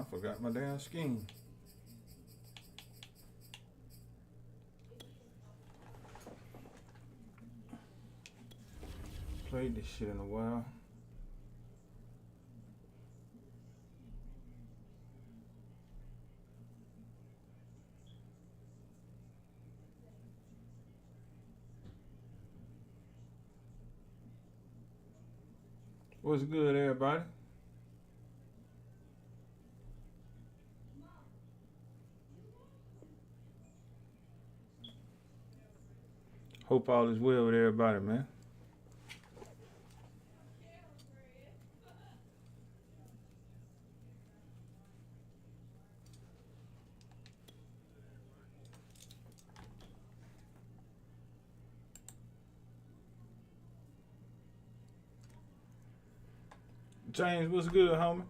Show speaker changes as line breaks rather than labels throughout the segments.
I forgot my damn scheme. Played this shit in a while. What's good, everybody? Hope all is well with everybody, man. James, what's good, homie?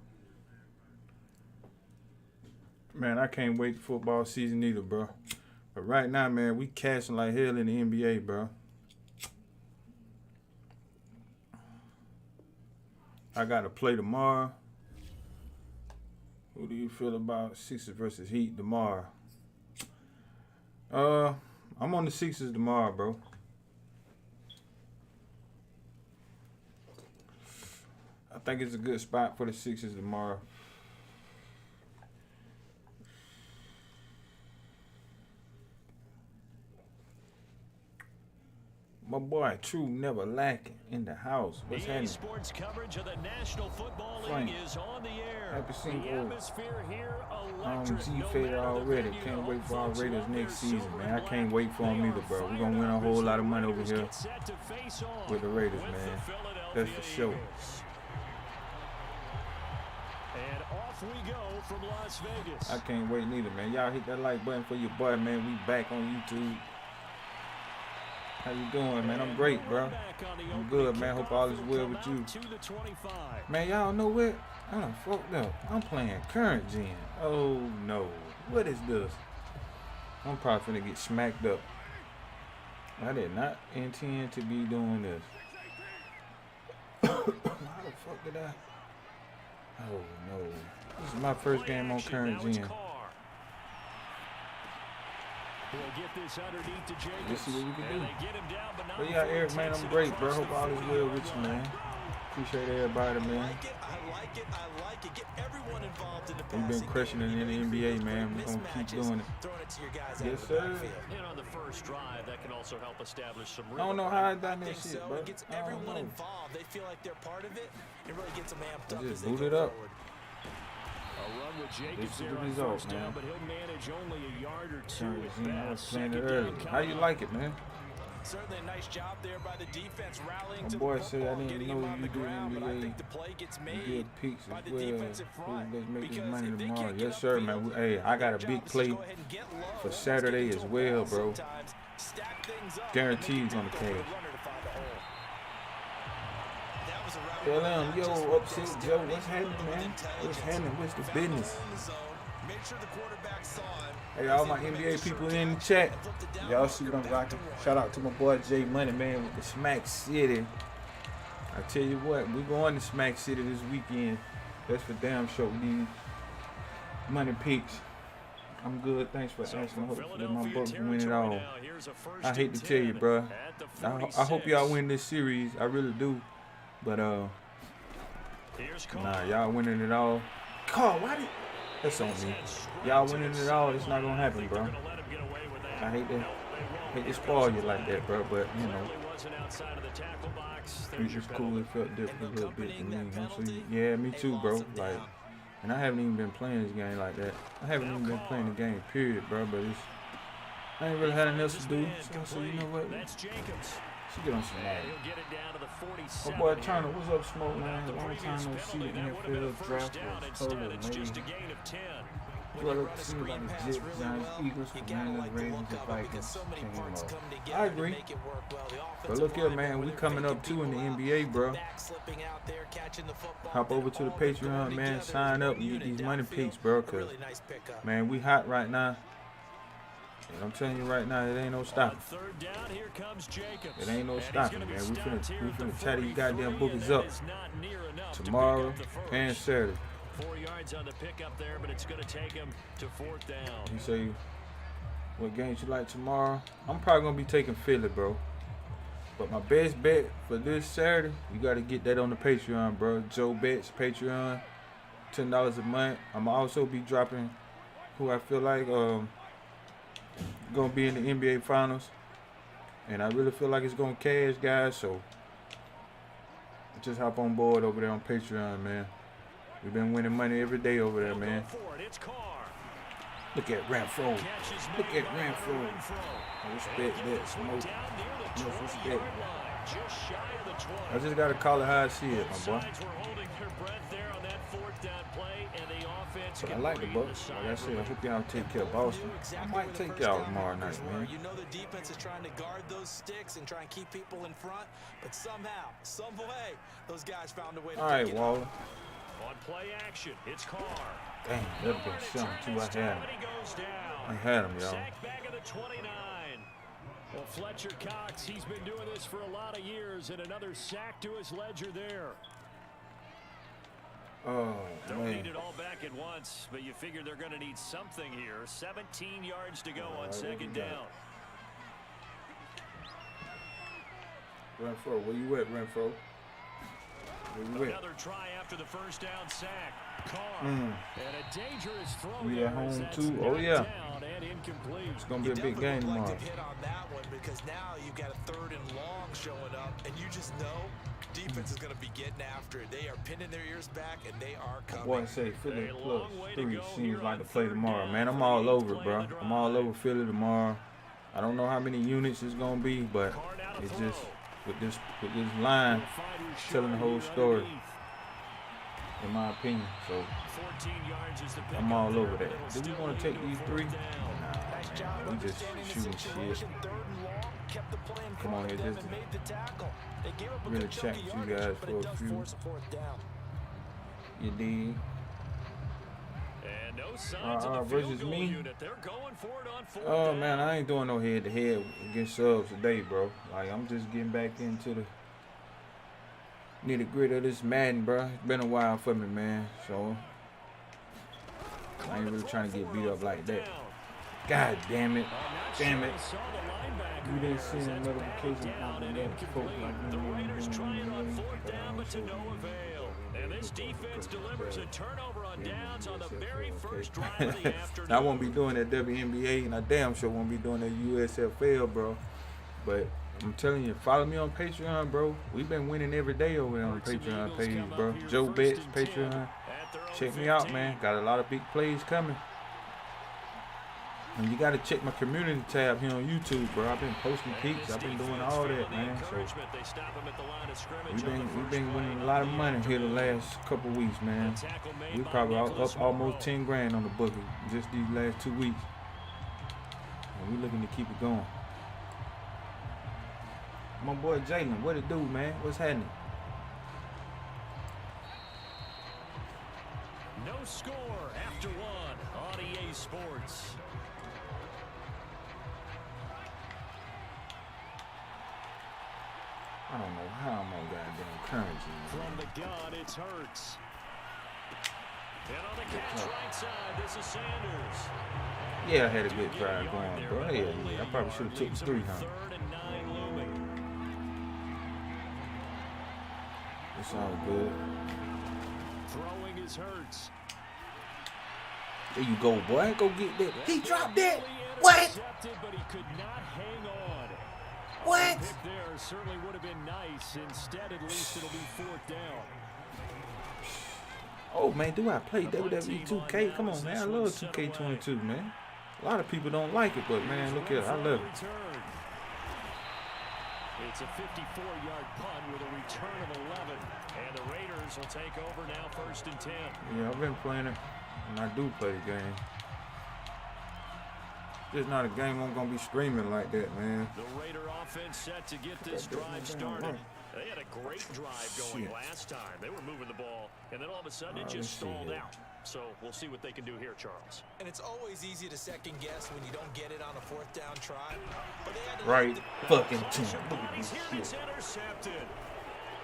Man, I can't wait for football season either, bro. But right now, man, we cashing like hell in the NBA, bro. I got to play tomorrow. Who do you feel about Sixers versus Heat tomorrow? I'm on the Sixers tomorrow, bro. I think it's a good spot for the Sixers tomorrow. My boy, True, never lacking in the house. What's happening?
Sports coverage of the National Football League is on the air.
Happy single.
The atmosphere here electric.
G-Faded already. Can't wait for our Raiders next season, man. I can't wait for them either, bro. We're going to win a whole lot of money over here with the Raiders, man. That's for sure.
And off we go from Las Vegas.
I can't wait neither, man. Y'all hit that like button for your boy, man. We back on YouTube. How you doing, man? I'm great, bro. I'm good, man. Hope all is well with you. Man, y'all know what? I done fucked up. I'm playing current gen. Oh, no. What is this? I'm probably finna get smacked up. I did not intend to be doing this. How the fuck did I? Oh, no. This is my first game on current gen. Let's see what we can do. But yeah, Eric, man, I'm great, bro. Hope all is well with you, man. Appreciate everybody, man. We've been crushing it in the NBA, man. We're going to keep doing it. Yes, sir.
And on the first drive, that can also help establish some
I don't know how I done that shit, bro.
Gets everyone involved. They feel like they're part of it. It really gets them amped up.
Just boot it up.
A run with Jacobs
This is
there
the
on
result,
first down,
man.
but he'll manage only a yard or two.
I was playing it early. How you like it, man?
Certainly a nice job there by the defense rallying to
My boy
the
said I
football,
didn't
getting
know
him on
you
the
do
ground, but I
NBA.
think the play gets made
Good picks
by
as
the
well.
defensive front.
Let's make this
Because
money
if they
tomorrow.
can't get
Yes, sir,
upfield,
man. Hey, I got a
job
big
is to
play
go ahead and get low.
for
Let's
Saturday
get
as
into a
well,
ball
bro.
sometimes, stack things up,
Guaranteed
and
gonna
make it difficult
cash.
for the runner to find a hole. That was a route
Tell
where
them,
not
yo,
just
upset
focused,
Joe,
they
what's happening, man? What's happening? What's the
found the
business?
hole in the zone, made sure the quarterback saw him.
Hey, all my NBA people in the chat. Y'all see what I'm rocking? Shout out to my boy Jay Money, man, with the Smack City. I tell you what, we going to Smack City this weekend. That's for damn sure. We need money picks. I'm good. Thanks for asking. Hopefully my Bucks win it all. I hate to tell you, bro. I hope y'all win this series. I really do. But nah, y'all winning it all. Carl, why did? That's on me. Y'all winning it all. It's not gonna happen, bro. I hate to spoil you like that, bro. But you know, it's just cool. It felt different a little bit to me. Honestly. Yeah, me too, bro. Like, and I haven't even been playing this game like that. I haven't even been playing the game, period, bro. But I ain't really had nothing else to do. So you know what? She get on some Madden. My boy Turner, what's up, Smoke, man? Long time no see. The NFL draft was totally amazing. Well, it seems like the Jets, Giants, Eagles, Commanders, Ravens, and Vikings came off. I agree. But look here, man, we coming up too in the NBA, bro. Hop over to the Patreon, man. Sign up and get these money picks, bro. Cause man, we hot right now. And I'm telling you right now, it ain't no stopping. It ain't no stopping, man. We finna tie these goddamn bookies up tomorrow and Saturday.
4 yards on the pickup there, but it's going to take him to 4th down.
You say what games you like tomorrow? I'm probably gonna be taking Philly, bro. But my best bet for this Saturday, you gotta get that on the Patreon, bro. Joe Betts Patreon, $10 a month. I'ma also be dropping who I feel like gonna be in the NBA Finals, and I really feel like it's gonna cash, guys. So just hop on board over there on Patreon, man. We've been winning money every day over there, man. Look at Renfro. Look at Renfro. I respect that. Smoke. No respect. I just got to call it how I see it, my boy. But I like the Bucks. Like I said, I hope y'all take care of Boston. I might take y'all tomorrow night, man.
You know the defense is trying to guard those sticks and try and keep people in front, but somehow, some way, those guys found a way to
all right, Waller.
On play action, it's Carr.
Dang, that'd been something too. I had him, y'all.
Back of the 29. Well, Fletcher Cox, he's been doing this for a lot of years, and another sack to his ledger there.
Oh,
Don't
man.
need it all back at once, but you figure they're going to need something here. 17 yards to go on 2nd down.
Renfro, where you at, Renfro? Where you at?
Another try after the first down sack. Carr. And a dangerous throw.
We at home too. Oh yeah. It's gonna be a big game tomorrow.
Like to hit on that one because now you've got a 3rd and long showing up, and you just know defense is going to be getting after it. They are pinning their ears back, and they are coming.
Boy, say Philly +3 seems like to play tomorrow, man. I'm all over it, bro. I'm all over Philly tomorrow. I don't know how many units it's gonna be, but it's just with this line telling the whole story, in my opinion. So I'm all over that. Do we want to take these 3? Nah, man. We just shooting shit. Come on here, just really chat with you guys for a few. You dig? Versus me. Oh man, I ain't doing no head-to-head against subs today, bro. Like, I'm just getting back into the nitty-gritty of this Madden, bro. It's been a while for me, man. So I ain't really trying to get beat up like that. God damn it. Damn it. You didn't see a notification on the
Raiders trying on 4th down, but to no avail. And this defense delivers a turnover on downs on the very first drive of the afternoon.
I won't be doing that WNBA, and I damn sure won't be doing that USFL, bro. But I'm telling you, follow me on Patreon, bro. We've been winning every day over there on the Patreon page, bro. Joe Betts, Patreon. Check me out, man. Got a lot of big plays coming. And you got to check my community tab here on YouTube, bro. I've been posting peaks. I've been doing all that, man. So we've been winning a lot of money here the last couple weeks, man. We probably up almost 10 grand on the bookie just these last 2 weeks. And we looking to keep it going. My boy Jalen, what it do, man? What's happening?
No score after 1 on EA Sports.
I don't know how I'm on goddamn currency.
From the gun, it's Hurts. And on the catch right side, this is Sanders.
Yeah, I had a good drive going, bro. Yeah. I probably should have took the 3, huh?
3rd and 9 looming.
It's all good.
Throwing is Hurts.
There you go, boy. Go get that. He dropped that. What?
But he could not hang on.
What?
The pick there certainly would have been nice. Instead, at least it'll be 4th down.
Oh, man, do I play WWE 2K? Come on, man. I love 2K22, man. A lot of people don't like it, but, man, look here. I love it.
It's a 54-yard punt with a return of 11. And the Raiders will take over now 1st and 10.
Yeah, I've been playing it, and I do play the game. It's not a game I'm going to be streaming like that, man.
The Raider offense set to get this drive started. They had a great drive going last time. They were moving the ball, and then all of a sudden it just stalled out. So we'll see what they can do here, Charles.
And it's always easy to second guess when you don't get it on a 4th down try. But they had to
right fucking team. Look at
He's
this
here,
shit.
it's intercepted.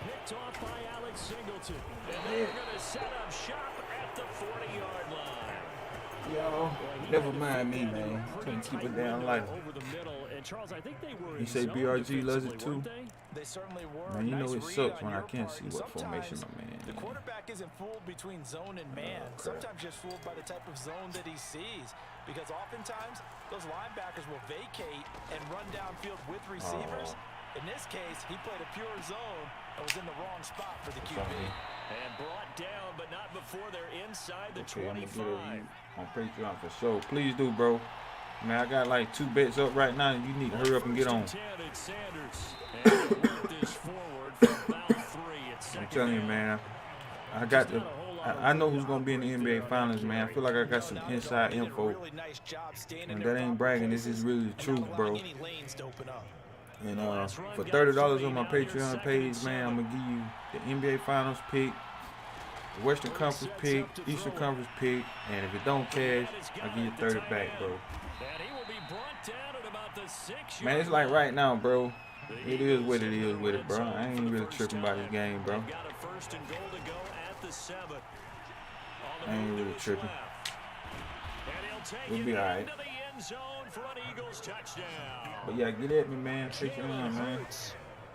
Picked off by Alex Singleton. And they're going to set up shop at the 40-yard line.
Yo, never mind me, man. Can't keep it down light.
Over the middle, and Charles, I think they were
You say
in zone
BRG loves it
defensively,
too?
weren't they?
They certainly were.
Man, you know
Nice
it
read
sucks
on
when I
your
can't
part,
see
and
what formation
sometimes
my man
the
in.
quarterback isn't fooled between zone and man.
crap.
Sometimes just fooled by the type of zone that he sees. Because oftentimes, those linebackers will vacate and run downfield with receivers. In this case, he played a pure zone and was in the wrong spot for the QB.
And brought down, but not before they're inside the
Okay, I'm gonna
25.
get you on Patreon for sure. Please do, bro. Man, I got like 2 bets up right now, and you need to hurry up and get on. I'm telling you, man. I got the. I know who's gonna be in the NBA Finals, man. I feel like I got some inside info, and that ain't bragging. This is really the truth, bro. And for $30 on my Patreon page, man, I'm gonna give you the NBA Finals pick, the Western Conference pick, Eastern Conference pick, and if it don't cash, I'll give you 30 back, bro. Man, it's like right now, bro. It is what it is with it, bro. I ain't really tripping about this game, bro. I ain't really tripping. We'll be alright. But yeah, get at me, man. Patreon, man.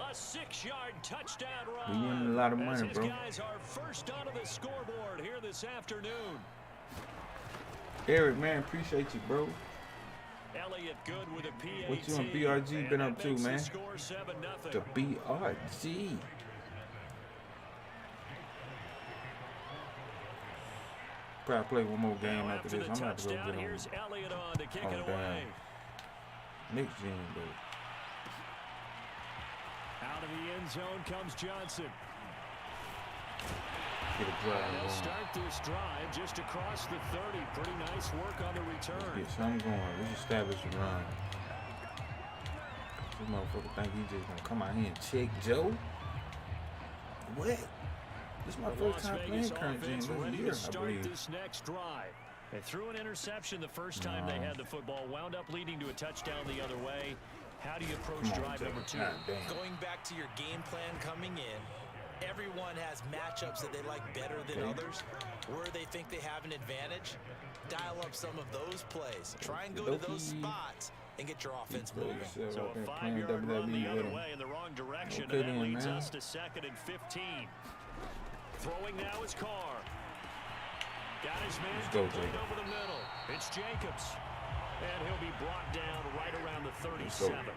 A 6-yard touchdown
We
run.
winning a lot of money,
These
bro.
guys are first onto the scoreboard here this afternoon.
Eric, man, appreciate you, bro.
Elliott good with a PAT.
What you and BRG been up to,
And that
man?
makes the score 7-0.
The BRG. Probably play one more game
Now
after
after
this.
the
I'm gonna have to go
touchdown,
get on.
here's Elliott on to kick it
Oh,
away.
damn. Next gen, bro.
Out of the end zone comes Johnson.
Get a drive
They'll
going.
start this drive just across the 30. Pretty nice work on the return.
Get something going. Let's establish a run. This motherfucker think he just gonna come out here and check Joe? What? This is my
The
first
Las
time playing
Vegas
current gen
offense
this
ready
year,
to
I
start
believe.
this next drive. They threw an interception the first time they had the football, wound up leading to a touchdown the other way. How do you approach
Come on,
drive
Joe.
number 2?
God damn.
Going back to your game plan coming in, everyone has matchups that they like better than others. Where they think they have an advantage, dial up some of those plays. Try and go to those spots and get your offense moving.
So a 5-yard run the other way in the wrong direction,
Okay,
and that
then,
leads
man.
us to 2nd and 15. Throwing now is Carr. Got his man
Let's go,
complete
Jacob.
over the middle. It's Jacobs. And he'll be brought down right around the
Let's go.
37.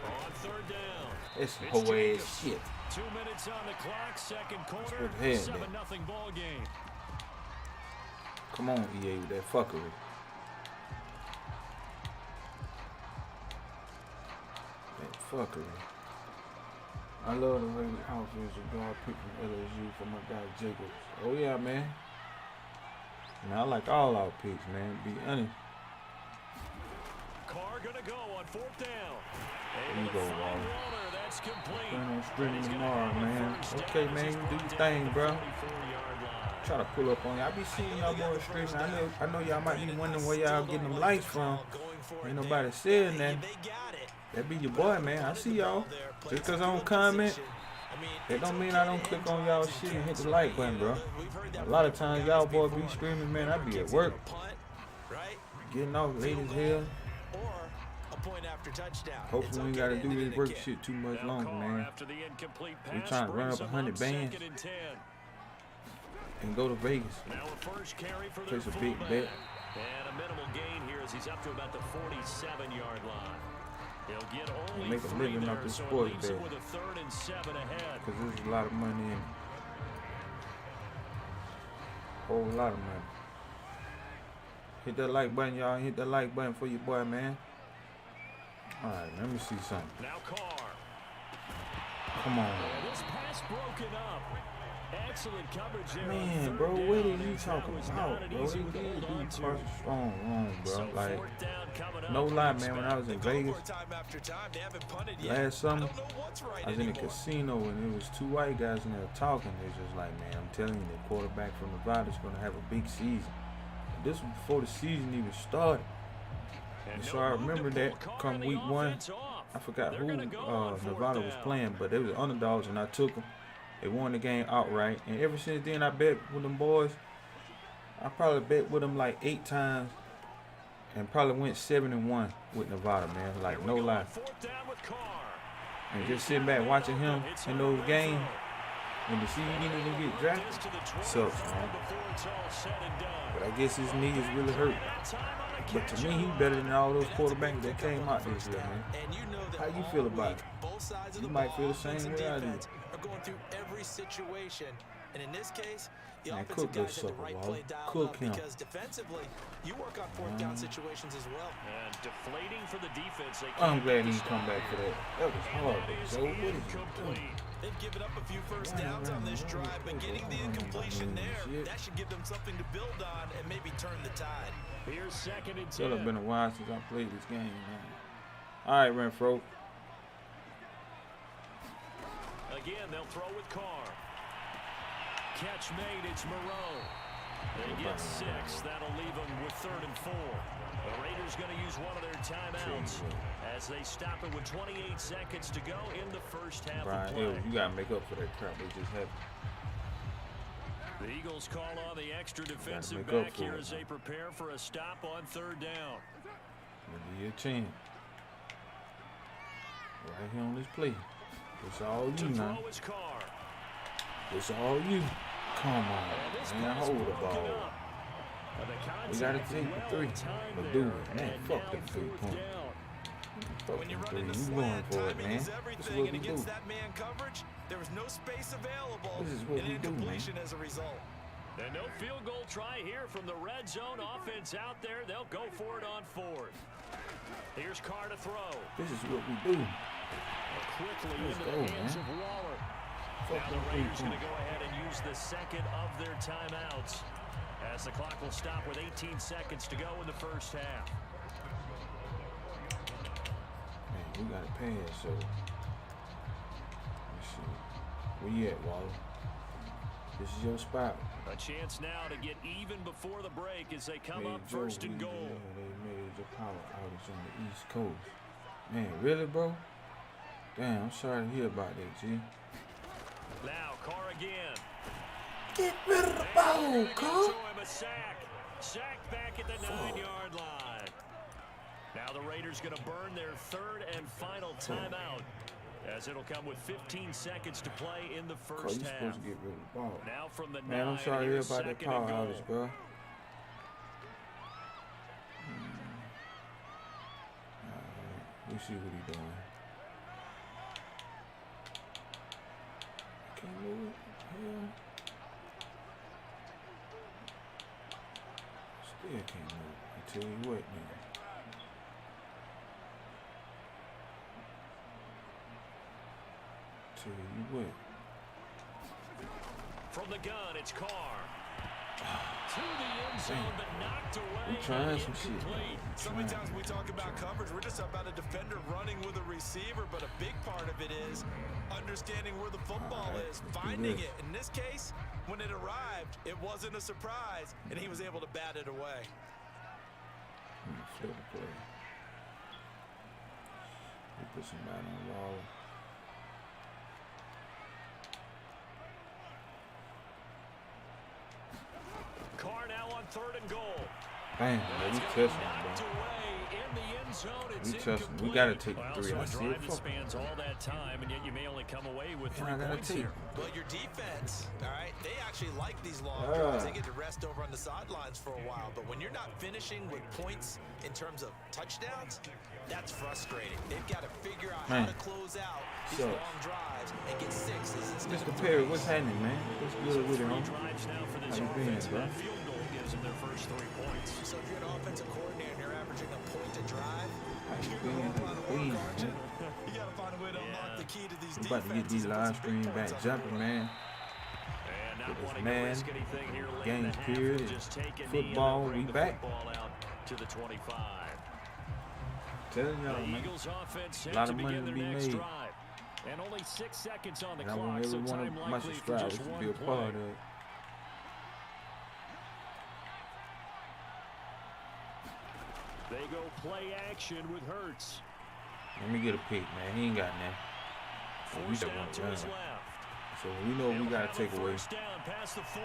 On 3rd down.
It's
It's
whole
Jacobs.
ass shit.
2 minutes on the clock, second quarter,
put the head
7-0 ball game.
Come on, EA, with that fuckery. That fuckery. I love the way the offensive guard picked from LSU for my guy Jacobs. Oh yeah, man. Man, I like all our picks, man. Be honest.
Carr gonna go on 4th down.
There you go, Waller.
That's complete.
Turn on streaming tomorrow, man. Okay, man, you do your thing, bro. Try to pull up on you. I be seeing y'all more streaming. I know y'all might be wondering where y'all getting them likes from. Ain't nobody saying that. That be your boy, man. I see y'all. Just because I don't comment, that don't mean I don't click on y'all shit and hit the like button, bro. A lot of times y'all boy be streaming, man. I be at work, getting off late as hell. Hopefully we gotta do this work shit too much longer, man. We trying to run up 100 bands and go to Vegas. Place a big bet.
And a minimal gain here as he's up to about the 47-yard line. He'll get only
Make a
3
living
there,
off this
so it
sports
leaves him
bet.
with a 3rd and 7 ahead.
Cause there's a lot of money in it. Whole lot of money. Hit that like button, y'all. Hit that like button for your boy, man. Alright, let me see something.
Now Carr.
Come on.
And this pass broken up. Excellent coverage there.
Man,
on
bro,
3rd
what
down,
are you
as
talking
that was
about,
not an
bro?
easy
They
one to
did
hold on
do
to.
parts strong wrong, bro.
So
Like,
4th down coming up.
no lie, man, when I was in Vegas last summer, I was in a casino and there was 2 white guys in there talking. They just like, man, I'm telling you, the quarterback from Nevada's gonna have a big season. This was before the season even started. And so I remember that come week 1, I forgot who Nevada was playing, but they was underdogs and I took them. They won the game outright. And ever since then, I bet with them boys. I probably bet with them like 8 times. And probably went 7-1 with Nevada, man. Like, no lie. And just sitting back watching him in those games. And to see he didn't even get drafted, sucks, man. But I guess his knee is really hurt. But to me, he's better than all those quarterbacks that came out this year, man. How you feel about it? You might feel the same way I do.
Are going through every situation, and in this case, the
Man,
offensive
cook this
guys had the
sucker,
right
Wall.
play dialed
Cook
up
him.
because defensively, you work on fourth down situations as well.
And deflating for the defense.
I'm glad he come back for that. That was hard, though. So what is he doing?
They've given up a few first downs on this drive, but getting the incompletion there, that should give them something to build on and maybe turn the tide.
Here's 2nd and 10.
It's been a while since I played this game, man. All right, Renfro.
Again, they'll throw with Carr. Catch made, it's Moreau. They get 6. That'll leave them with 3rd and 4. The Raiders going to use one of their timeouts as they stop it with 28 seconds to go in the first half of play.
You got to make up for that crap they just had.
The Eagles call on the extra defensive back here as they prepare for a stop on 3rd down.
Give you a chance. Right here on this play. It's all you, man. It's all you. Come on, man. Hold the ball. We got to take the 3. But do it, man. Fuck the 3 point. Fuck the 3. You going for it, man. This is what we do.
There was no space available.
This is what we do, man.
As a result.
And no field goal try here from the red zone offense out there. They'll go for it on 4th. Here's Carr to throw.
This is what we do.
Quickly into the hands of Waller. Now the Raiders going to go ahead and use the 2nd of their timeouts as the clock will stop with 18 seconds to go in the first half.
Man, we got to pass, so let's see. Where you at, Waller? This is your spot.
A chance now to get even before the break as they come up 1st and goal.
Yeah, they made a power outage on the East Coast. Man, really, bro? Damn, I'm sorry to hear about that, G.
Now, Carr again.
Get rid of the ball, Carr.
A sack. Sacked back at the 9-yard line. Now the Raiders going to burn their 3rd and final timeout as it'll come with 15 seconds to play in the first half.
You're supposed to get rid of the ball.
Now from the 9,
man, I'm sorry to hear about that power outage, bro. We see what he's doing. Can't move it. Hell. Still can't move it. I tell you what, man. Tell you what.
From the gun, it's Carr. To the end zone, but knocked away.
We trying some shit.
So many times we talk about coverage, we're just about a defender running with a receiver, but a big part of it is understanding where the football is, finding it. In this case, when it arrived, it wasn't a surprise, and he was able to bat it away.
Flip the play. We put somebody on the wall.
Carr now on 3rd and goal.
Bam, man, we touching him, bro. We touching. We gotta take the 3. I see it.
That spans all that time, and yet you may only come away with 3 points here.
Well, your defense, all right, they actually like these long drives. They get to rest over on the sidelines for a while. But when you're not finishing with points in terms of touchdowns, that's frustrating. They've got to figure out how to close out these long drives and get 6s.
Mr. Perry, what's happening, man? What's good with it, huh? How you been, bro?
Field goal gives them their first 3 points.
So if you're an offensive coordinator and you're averaging a point a drive,
You
gotta find a way to unlock the key to these defenses.
I'm about to get these live stream back jumping, man. With this man, game period, football, we back.
To the 25.
Telling y'all, man, a lot of money to be made.
And only 6 seconds on the
And I
clock,
want every
so
one
time
of my
likely for
subscribers
just
to
one
be a
play.
part of it.
They go play action with Hurts.
Let me get a pick, man. He ain't got nothing. We just want to run. So we know we gotta take away.
First down past the 40.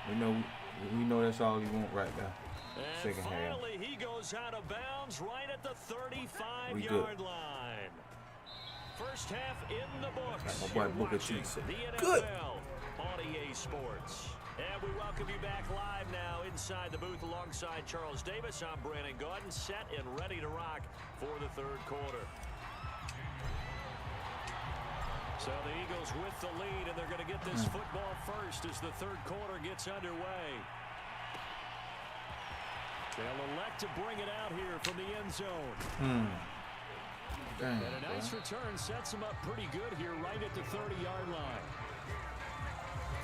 We know that's all he want right now.
And
Second half.
finally, he goes out of bounds right at the 35-yard line. First half in the books.
Like my boy Booker T said.
The NFL
Good.
on EA Sports. And we welcome you back live now inside the booth alongside Charles Davis. I'm Brandon Gaudin, set and ready to rock for the third quarter. So the Eagles with the lead, and they're going to get this football first as the third quarter gets underway. They'll elect to bring it out here from the end zone.
Dang,
And a nice return sets them up pretty good here right at the 30-yard line.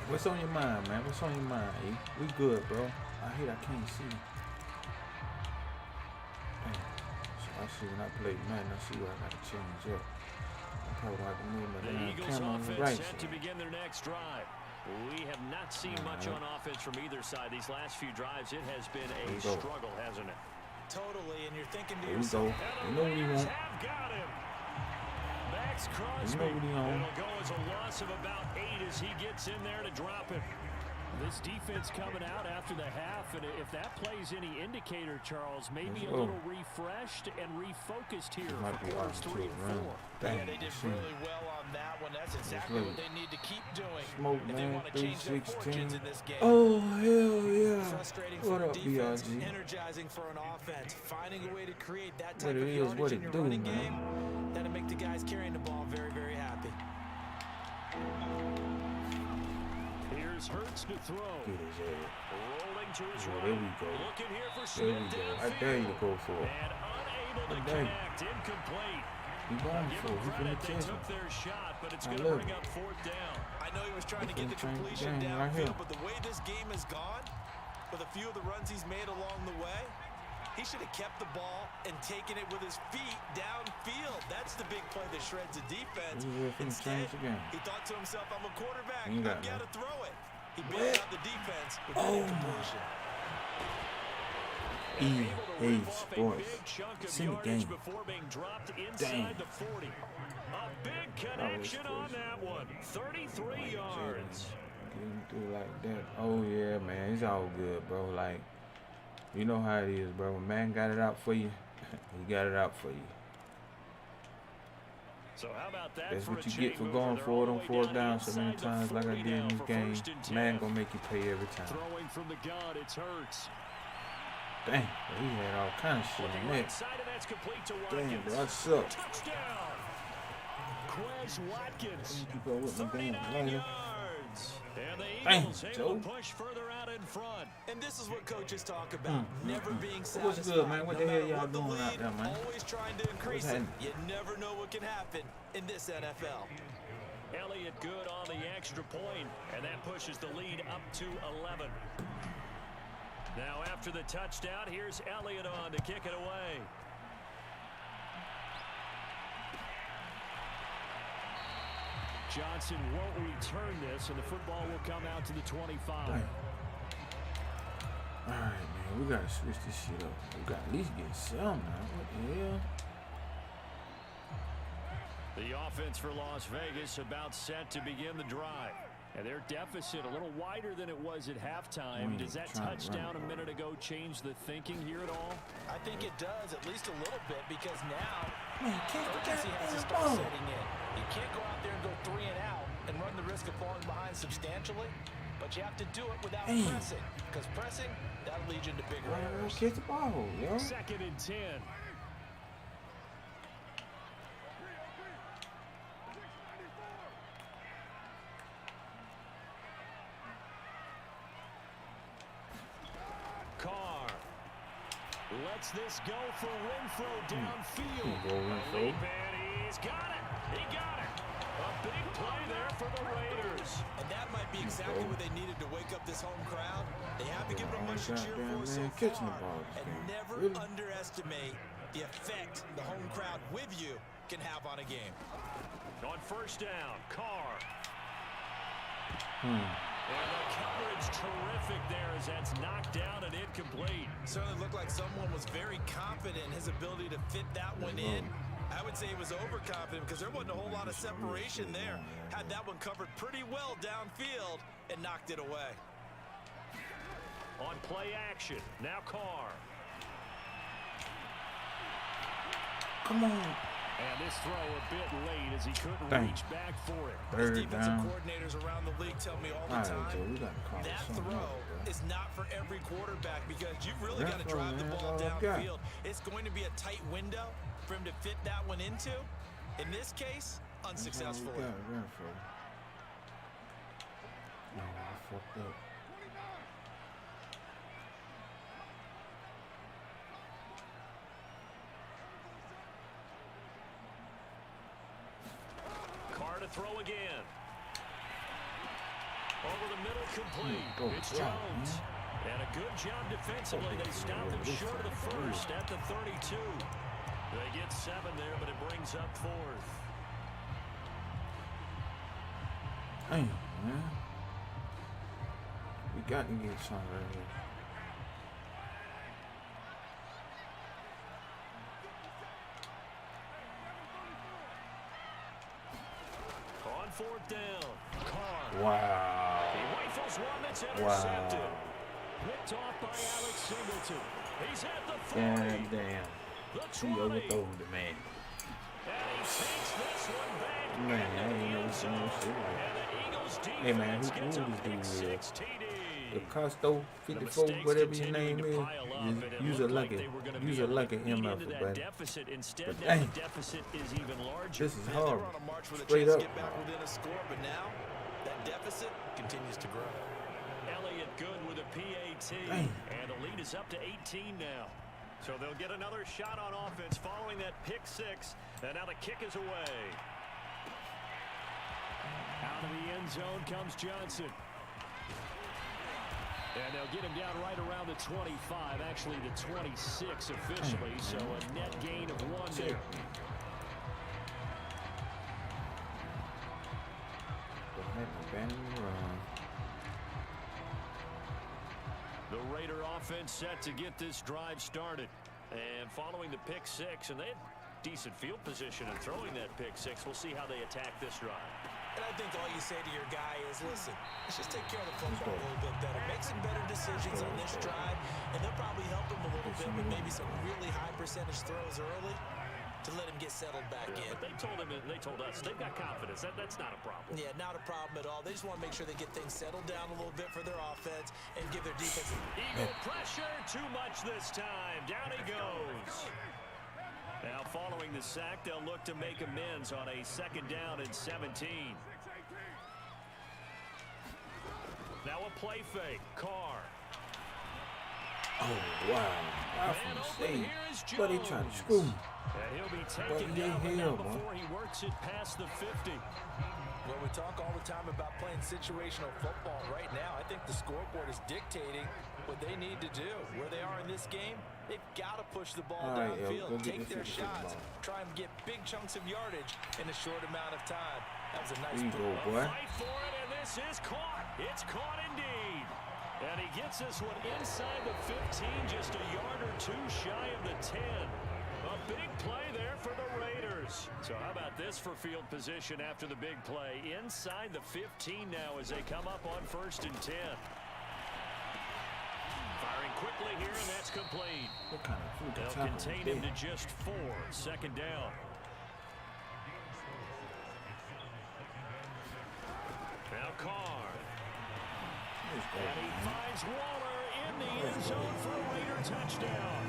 What's on your mind, man? What's on your mind, E? We good, bro. I can't see. Dang. So I see when I play Madden, I see where I got to change up. I probably have to move my
The
damn
Eagles
camera on the
offense
right
set to
side.
begin their next drive. We have not seen much on offense from either side. These last few drives, it has been a struggle, hasn't it?
Totally, and you're thinking to
Here we
yourself,
go. You know what he want.
Have got him. Max Crosby.
You know what he on.
It'll go as a loss of about 8 as he gets in there to drop it. This defense coming out after the half, and if that plays any indicator, Charles, maybe a little refreshed and refocused here for quarters 3 and 4.
yeah, they did really well on that one. That's exactly what they need to keep doing
Smoke,
if they
man,
want to change their
316.
fortunes in this game.
Oh, hell yeah.
Frustrating
What
for a
up,
defense,
BRG?
energizing for an offense. Finding a way to create that
What
type
it
of
is,
yardage
what
in
it
your
do,
running
man.
game, that'll make the guys carrying the ball very, very happy.
Here's Hurts to throw.
Get his ass.
Rolling to his
Oh,
right.
there we go.
Looking here for
There we
Smith
go. I dare you to go for it.
and unable to
I dare you.
connect. Incomplete.
He going
Give
for
them
it. He
credit,
finna
they
catch
took
him.
their shot, but it's
I
going to
love
bring
it.
up fourth down.
I know he was trying to get the
Change the
completion
game right
downfield,
here.
but the way this game has gone, with a few of the runs he's made along the way, he should have kept the ball and taken it with his feet downfield. That's the big play that shreds the defense. Instead,
Change the game.
he thought to himself, I'm a quarterback.
You got
I've got
me.
to throw it. He bailed out the defense with that incompletion.
EA
Able to rip off a
Sports.
big chunk of
Send the
yardage
game.
before being dropped inside
Dang.
the 40. A big connection on that one. 33 yards.
Getting through like that. Oh yeah, man. It's all good, bro. Like, you know how it is, bro. When man got it out for you, he got it out for you.
So how about that?
That's
for
what
a
you get
chain
for
mover?
going
They're
for
all
it
the
on
way
fourth down so many
inside the
times like I
40
did in
now
this
for
game.
first and 10.
Man gonna make you pay every time.
Throwing from the gun, it's Hurts.
Dang, he had all kind of shit
Looking
on
right
that.
side, and that's complete to
Damn,
Watkins.
bro, I suck.
Touchdown. Quez Watkins.
Keep up with my
39
damn later.
yards. And the
Dang,
Eagles able
Joe.
to push further out in front.
And this is what coaches talk about, never being satisfied.
What's good, man? What
no
the hell
matter
y'all
what the
doing out
lead,
there, man?
Always trying to increase it.
happening?
You never know what can happen in this NFL.
Elliott good on the extra point, and that pushes the lead up to 11. Now after the touchdown, here's Elliott on to kick it away. Johnson won't return this, and the football will come out to the 25.
Dang. All right, man. We gotta switch this shit up. We gotta at least get some now. What the hell?
The offense for Las Vegas about set to begin the drive. And their deficit a little wider than it was at halftime. Does that touchdown a minute ago change the thinking here at all?
I think it does, at least a little bit, because now
Man, can't
urgency has to
forget
start
ball.
setting in. You can't go out there and go 3 and out and run the risk of falling behind substantially, but you have to do it without pressing, because pressing, that'll lead you into bigger errors.
Catch the ball, yo.
2nd and 10. Carr lets this go for Renfro downfield.
Go Renfro.
Leap, and he's got it. He got it. A big play there for the Raiders.
And that might be exactly what they needed to wake up this home crowd. They haven't given them much to cheer
goddamn
for so
man catching the
far.
ball this
And
game.
never
Really?
underestimate the effect the home crowd with you can have on a game.
On first down, Carr. And the coverage terrific there as that's knocked down and incomplete.
Certainly looked like someone was very confident in his ability to fit that one in. I would say he was overconfident because there wasn't a whole lot of separation there. Had that one covered pretty well downfield and knocked it away.
On play action, now Carr.
Come on.
And this throw a bit late as he couldn't reach back for it.
These defensive coordinators around the league tell me all the time that throw is not for every quarterback because you've really got to drive the ball downfield. It's going to be a tight window for him to fit that one into. In this case, unsuccessfully.
No, I fucked up.
Throw again. Over the middle, complete. It's Jones. And a good job defensively. They stopped him short of the first at the 32. They get 7 there, but it brings up 4th.
Hey, man. We got to get some right here.
On 4th down, Carr.
Wow.
He rifles one that's intercepted. Picked off by Alex Singleton. He's at the 40.
God damn. He overthrew the man.
And he takes this one back.
Man, I ain't never seen no shit like that. Hey man, who this dude is? The Costo 54, whatever your name is, use a lucky him up, buddy. But dang, this is hard. Straight up.
But now that deficit continues to grow.
Elliott good with a PAT,
dang.
And the lead is up to 18 now. So they'll get another shot on offense following that pick 6, and now the kick is away. Out of the end zone comes Johnson. And they'll get him down right around the 25, actually the 26 officially, so a net gain of 1 there. The Raider offense set to get this drive started. And following the pick 6, and they had decent field position in throwing that pick 6. We'll see how they attack this drive.
And I think all you say to your guy is, listen, let's just take care of the football a little bit better. Make some better decisions on this drive, and they'll probably help him a little bit with maybe some really high percentage throws early to let him get settled back in.
But they told us they've got confidence. That's not a problem.
Yeah, not a problem at all. They just want to make sure they get things settled down a little bit for their offense and give their defense.
Eagle pressure, too much this time. Down he goes. Now following the sack, they'll look to make amends on a 2nd down and 17. Now a play fake. Carr.
Oh, wow. But he tried to screw me.
And he'll be taken down before he works it past the 50.
Well, we talk all the time about playing situational football. Right now, I think the scoreboard is dictating what they need to do. Where they are in this game, they've got to push the ball downfield, take their shots, try and get big chunks of yardage in a short amount of time. That was a nice
boy.
Fight for it, and this is caught. It's caught indeed. And he gets this one inside the 15, just a yard or 2 shy of the 10. A big play there for the Raiders. So how about this for field position after the big play? Inside the 15 now as they come up on 1st and 10. Firing quickly here, and that's complete.
What kind of food?
They'll contain him to just 4. 2nd down. Now Carr. And he finds Waller in the end zone for a Raider touchdown.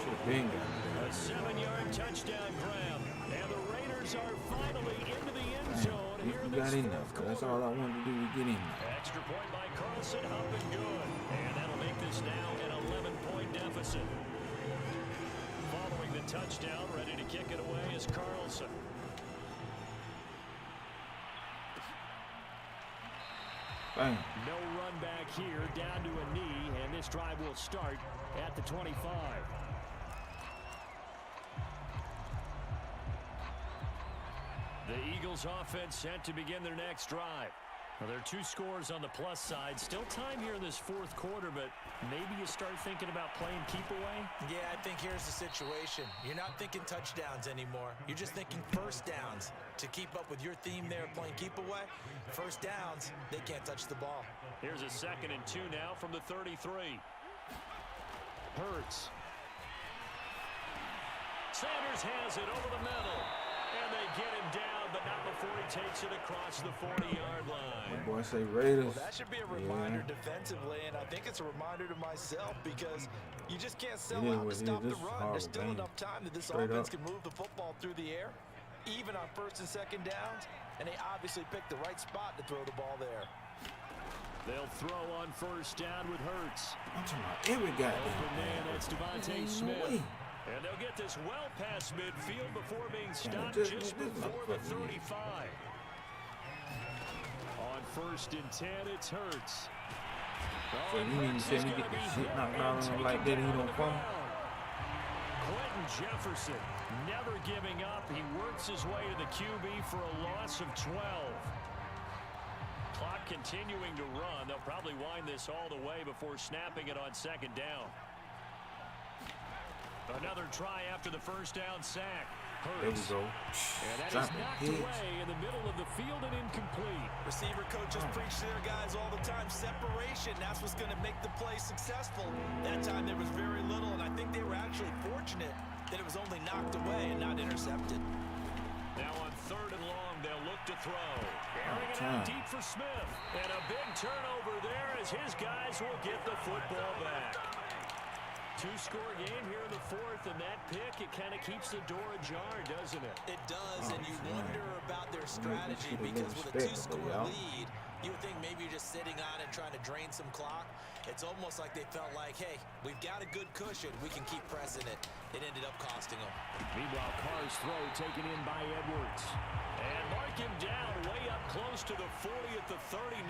A 7-yard touchdown grab. And the Raiders are finally into the end zone here in this 4th quarter.
That's all I wanted to do was get in there.
Extra point by Carlson, up and good. And that'll make this now an 11-point deficit. Following the touchdown, ready to kick it away is Carlson.
Bang.
No run back here, down to a knee, and this drive will start at the 25. The Eagles offense set to begin their next drive. Well, there are 2 scores on the plus side. Still time here in this 4th quarter, but maybe you start thinking about playing keep away?
Yeah, I think here's the situation. You're not thinking touchdowns anymore. You're just thinking first downs. To keep up with your theme there playing keep away, first downs, they can't touch the ball.
Here's a 2nd and 2 now from the 33. Hurts. Sanders has it over the middle. And they get him down, but not before he takes it across the 40-yard line.
Boy, say Raiders.
Well, that should be a reminder defensively, and I think it's a reminder to myself because you just can't sell out to stop the run. There's still enough time that this offense can move the football through the air, even on 1st and 2nd downs, and they obviously picked the right spot to throw the ball there.
They'll throw on 1st down with Hurts.
I'm talking about every guy.
Open man, that's Devontae Smith.
No,
and they'll get this well past midfield before being stopped just before the 35. On 1st and 10, it's Hurts.
So you mean to tell me get the shit knocked out on him like that and he don't fall?
Quentin Jefferson never giving up. He works his way to the QB for a loss of 12. Clock continuing to run. They'll probably wind this all the way before snapping it on 2nd down. Another try after the 1st down sack. Hurts.
There we go.
And that is knocked away in the middle of the field and incomplete.
Receiver coaches preach to their guys all the time. Separation, that's what's going to make the play successful. That time there was very little, and I think they were actually fortunate that it was only knocked away and not intercepted. Now on 3rd and long, they'll look to throw.
Airing it out deep for Smith. And a big turnover there as his guys will get the football back. 2-score game here in the 4th, and that pick, it kind of keeps the door ajar, doesn't it?
It does, and you wonder about their strategy because with a 2-score lead, you would think maybe you're just sitting on it trying to drain some clock. It's almost like they felt like, hey, we've got a good cushion. We can keep pressing it. It ended up costing them.
Meanwhile, Carr's throw taken in by Edwards. And mark him down way up close to the 40 at the 39.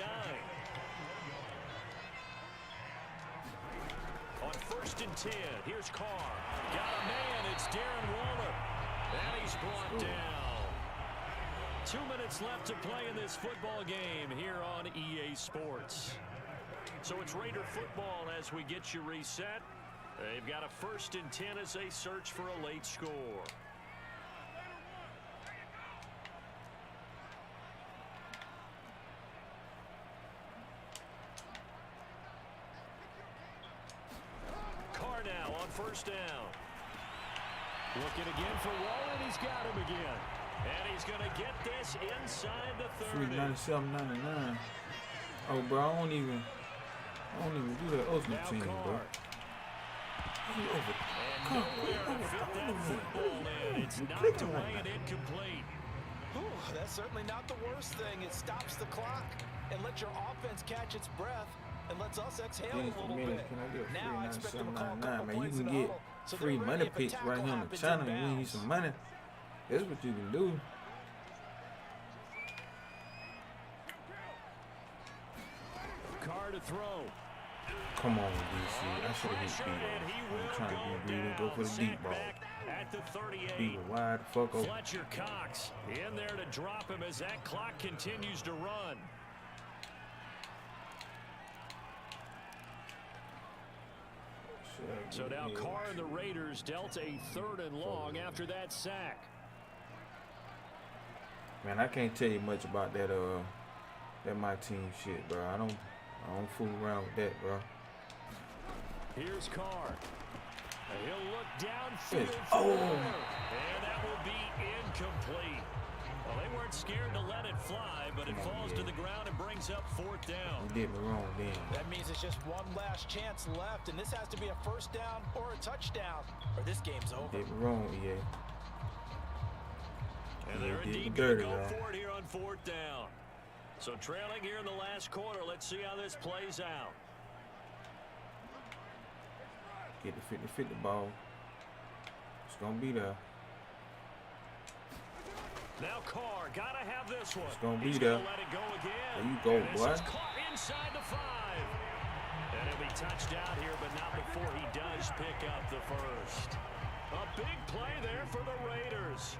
On 1st and 10, here's Carr. Got a man, it's Darren Waller. And he's brought down. 2 minutes left to play in this football game here on EA Sports. So it's Raider football as we get you reset. They've got a 1st and 10 as they search for a late score. Carr now on 1st down. Looking again for Waller, and he's got him again. And he's going to get this inside the 30.
97.99. Oh, bro, I don't even do that ultimate team, bro.
And nowhere to fit that football in. It's knocked away and incomplete.
That's certainly not the worst thing. It stops the clock and lets your offense catch its breath and lets us exhale a little bit.
Can I get
Now I expect them to call a couple
man, you
plays
can
in the
get
huddle.
free money picks right here on the channel and win you some money. That's what you can do.
Carr to throw.
Come on, DC. I should have hit B. I'm trying to be greedy. Go for the deep ball.
At the 38.
B wide the fuck open.
Fletcher Cox in there to drop him as that clock continues to run. So now Carr and the Raiders dealt a 3rd and long after that sack.
Man, I can't tell you much about that that my team shit, bro. I don't fool around with that, bro.
Here's Carr. He'll look downfield. And that will be incomplete. Well, they weren't scared to let it fly, but it falls to the ground and brings up 4th down.
You did me wrong then.
That means it's just one last chance left, and this has to be a 1st down or a touchdown, or this game's over.
You did me wrong, EA.
And they're indeed going to go for it here on 4th down. So trailing here in the last quarter. Let's see how this plays out.
Get the 50-50 ball. It's going to be there.
Now Carr, gotta have this one.
It's going to be
He's
there.
Let it go again.
There you go,
and
boy.
This is Carr inside the 5. And he'll be touched out here, but not before he does pick up the 1st. A big play there for the Raiders.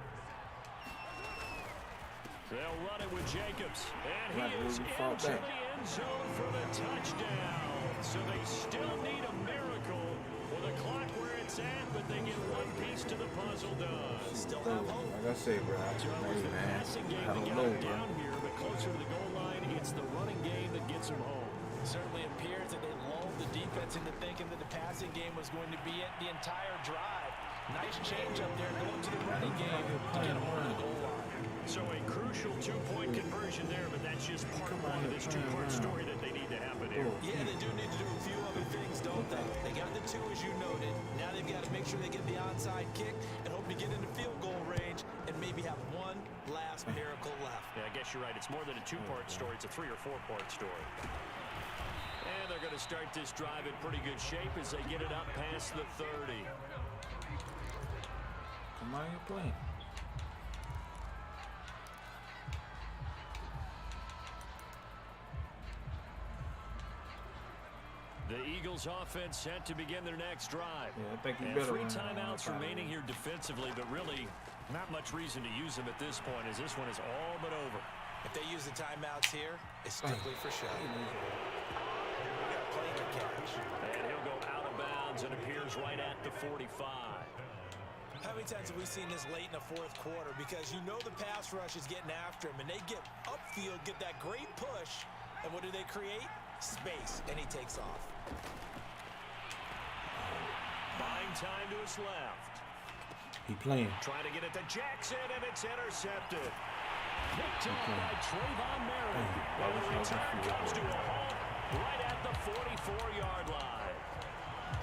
They'll run it with Jacobs. And
Right,
he is
we
into
fought
the
back.
end zone for the touchdown. So they still need a miracle with the clock where it's at, but they get one piece to the puzzle done.
Still have hope.
Like I said, bro,
So it was
hey,
the
man,
passing game
I
that
don't
got
know,
him
bro.
down here, but closer to the goal line, it's the running game that gets him home.
Certainly appears that they lulled the defense into thinking that the passing game was going to be it the entire drive. Nice change up there going to the running game to get them over the goal line.
So a crucial two-point conversion there, but that's just part one of this two-part story that they need to happen here.
Yeah, they do need to do a few other things, don't they? They got the 2, as you noted. Now they've got to make sure they get the onside kick and hope to get into field goal range and maybe have one last miracle left.
Yeah, I guess you're right. It's more than a two-part story. It's a 3- or 4-part story. And they're going to start this drive in pretty good shape as they get it up past the 30.
Come on, you playing.
The Eagles offense set to begin their next drive.
Yeah, I think you
And
better
3
run
timeouts
out.
remaining here defensively, but really not much reason to use them at this point as this one is all but over.
If they use the timeouts here, it's strictly for show. We got plenty to catch.
And he'll go out of bounds and appears right at the 45.
How many times have we seen this late in the fourth quarter? Because you know the pass rush is getting after him, and they get upfield, get that great push, and what do they create? Space, and he takes off.
Buying time to his left.
He playing.
Trying to get it to Jackson, and it's intercepted. Picked off by Trayvon Merritt. And the return comes to a halt right at the 44-yard line.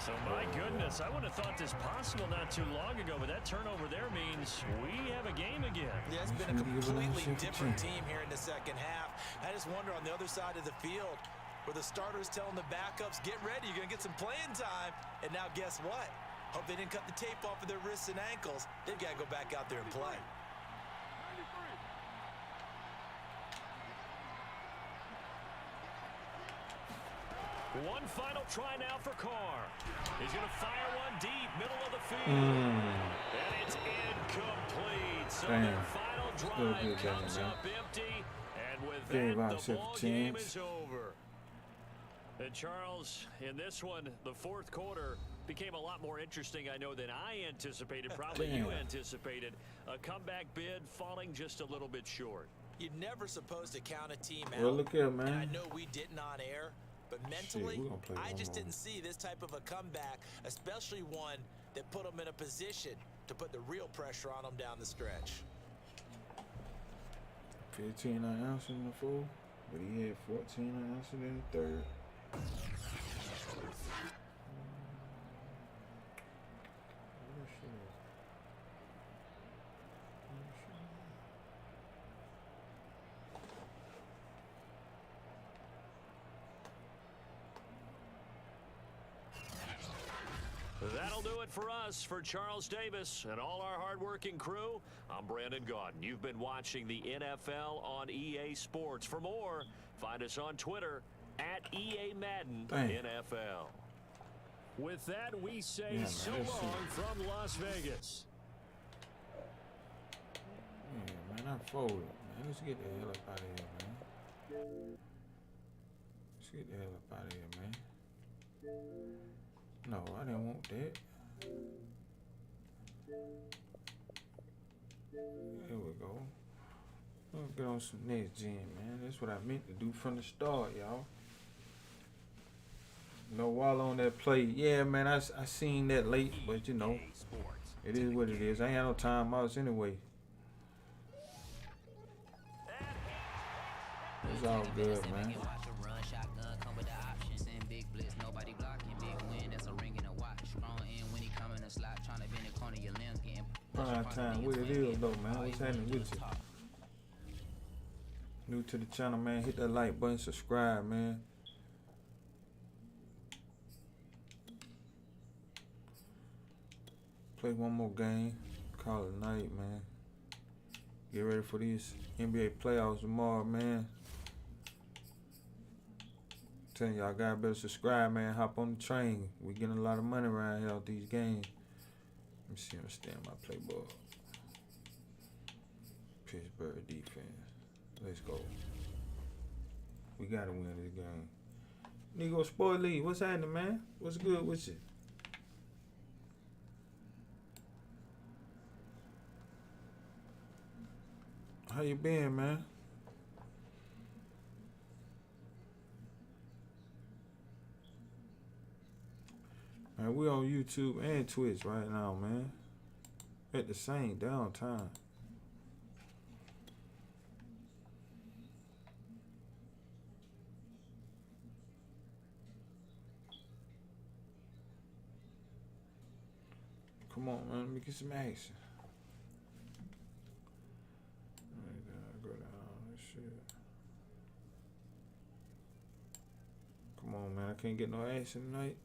So, my goodness, I would have thought this possible not too long ago, but that turnover there means we have a game again.
Yeah, it's been a completely different team here in the second half. I just wonder on the other side of the field where the starters telling the backups, get ready, you're going to get some playing time. And now guess what? Hope they didn't cut the tape off of their wrists and ankles. They've got to go back out there and play.
One final try now for Carr. He's going to fire one deep, middle of the field. And it's incomplete. So their final drive comes up empty. And with that, the ball game is over. And Charles, in this one, the fourth quarter became a lot more interesting, I know, than I anticipated. Probably you anticipated. A comeback bid falling just a little bit short.
You're never supposed to count a team out.
Well, look here, man.
And I know we didn't on air. But mentally, I just didn't see this type of a comeback, especially one that put them in a position to put the real pressure on them down the stretch.
15 ounce in the fourth, but he had 14 ounce in the third.
That'll do it for us. For Charles Davis and all our hardworking crew, I'm Brandon Gaudin. You've been watching the NFL on EA Sports. For more, find us on Twitter at EA Madden NFL. With that, we say so long from Las Vegas.
Yeah, man, I folded. Man, let's get the hell up out of here, man. Let's get the hell up out of here, man. No, I didn't want that. Here we go. Let's get on some next gen, man. That's what I meant to do from the start, y'all. No, while on that play, yeah, man, I seen that late, but you know, it is what it is. I ain't had no timeouts anyway. It's all good, man. Prime time, what it is though, man. What's happening with you? New to the channel, man. Hit that like button, subscribe, man. Play one more game. Call it night, man. Get ready for these NBA playoffs tomorrow, man. Telling y'all, guys better subscribe, man. Hop on the train. We getting a lot of money around here out these games. Let me see. I'm staying my playbook. Pittsburgh defense. Let's go. We gotta win this game. Nigga, Sport League, what's happening, man? What's good with you? How you been, man? Man, we on YouTube and Twitch right now, man. At the same downtime. Come on, man. Let me get some action. Go down. Shit. Come on, man. I can't get no action tonight.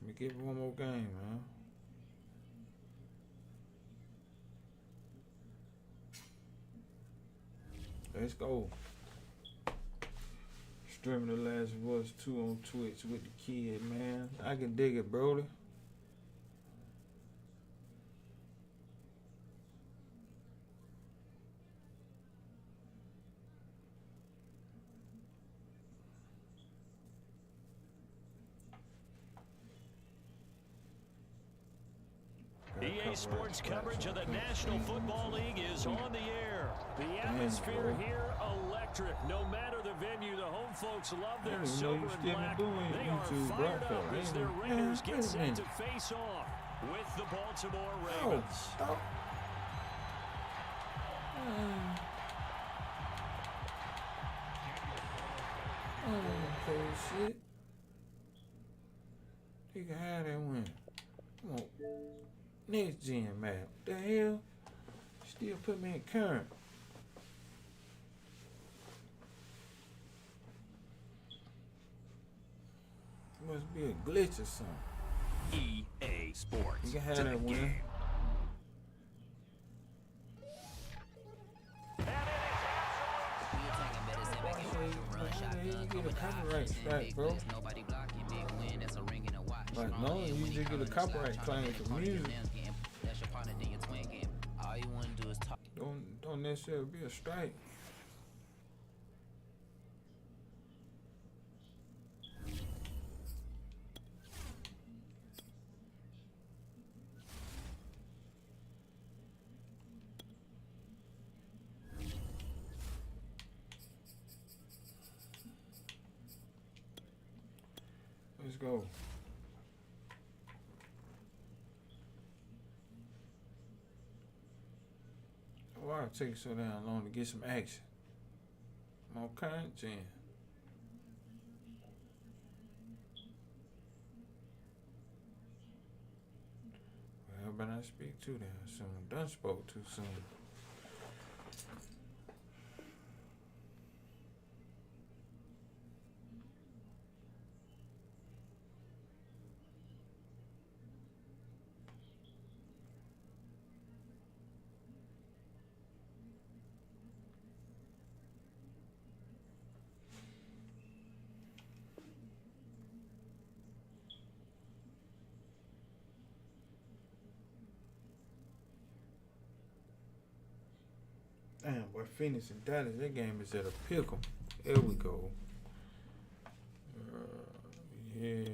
Let me give it one more game, man. Let's go. Streaming The Last of Us 2 on Twitch with the kid, man. I can dig it, Brody.
EA Sports coverage of the National Football League is on the air. The atmosphere here electric. No matter the venue, the home folks love their silver and black. They are fired up as their Raiders get set to face off with the Baltimore Ravens.
Okay, shit. You can have that win. Come on. Next gen map. What the hell? Still put me in current. Must be a glitch or something.
EA Sports.
You can have that win. You get a copyright strike, bro. Like, no, you just get a copyright claim for music. Don't necessarily be a strike. Let's go. Why it take so damn long to get some action? I'm on current gen. Well, but I speak too damn soon. Done spoke too soon. Damn, boy, Phoenix and Dallas, that game is at a pickle. There we go. Yeah.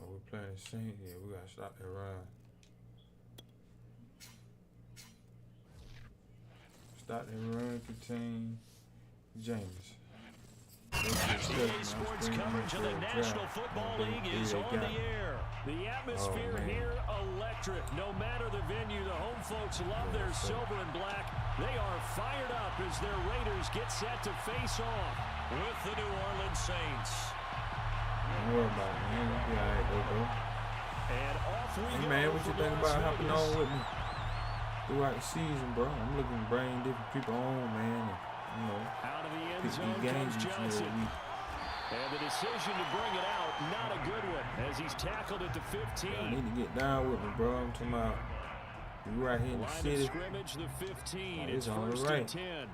Oh, we're playing the same. Yeah, we gotta stop that run. Stop that run, contain James.
EA Sports coverage of the National Football League is on the air. The atmosphere here electric. No matter the venue, the home folks love their silver and black. They are fired up as their Raiders get set to face off with the New Orleans Saints.
Don't worry about it, man. We'll be all right, though, bro.
And off we go.
Hey, man, what you think about hopping on with me throughout the season, bro? I'm looking to bring different people on, man. And, you know,
out of the end
pick
zone
these games
comes
each
Johnson.
week.
And the decision to bring it out, not a good one, as he's tackled at the 15.
I need to get down with me, bro. I'm talking about you right here in the
Line
city.
of scrimmage, the 15.
It's
It's
on the
first
right.
and 10.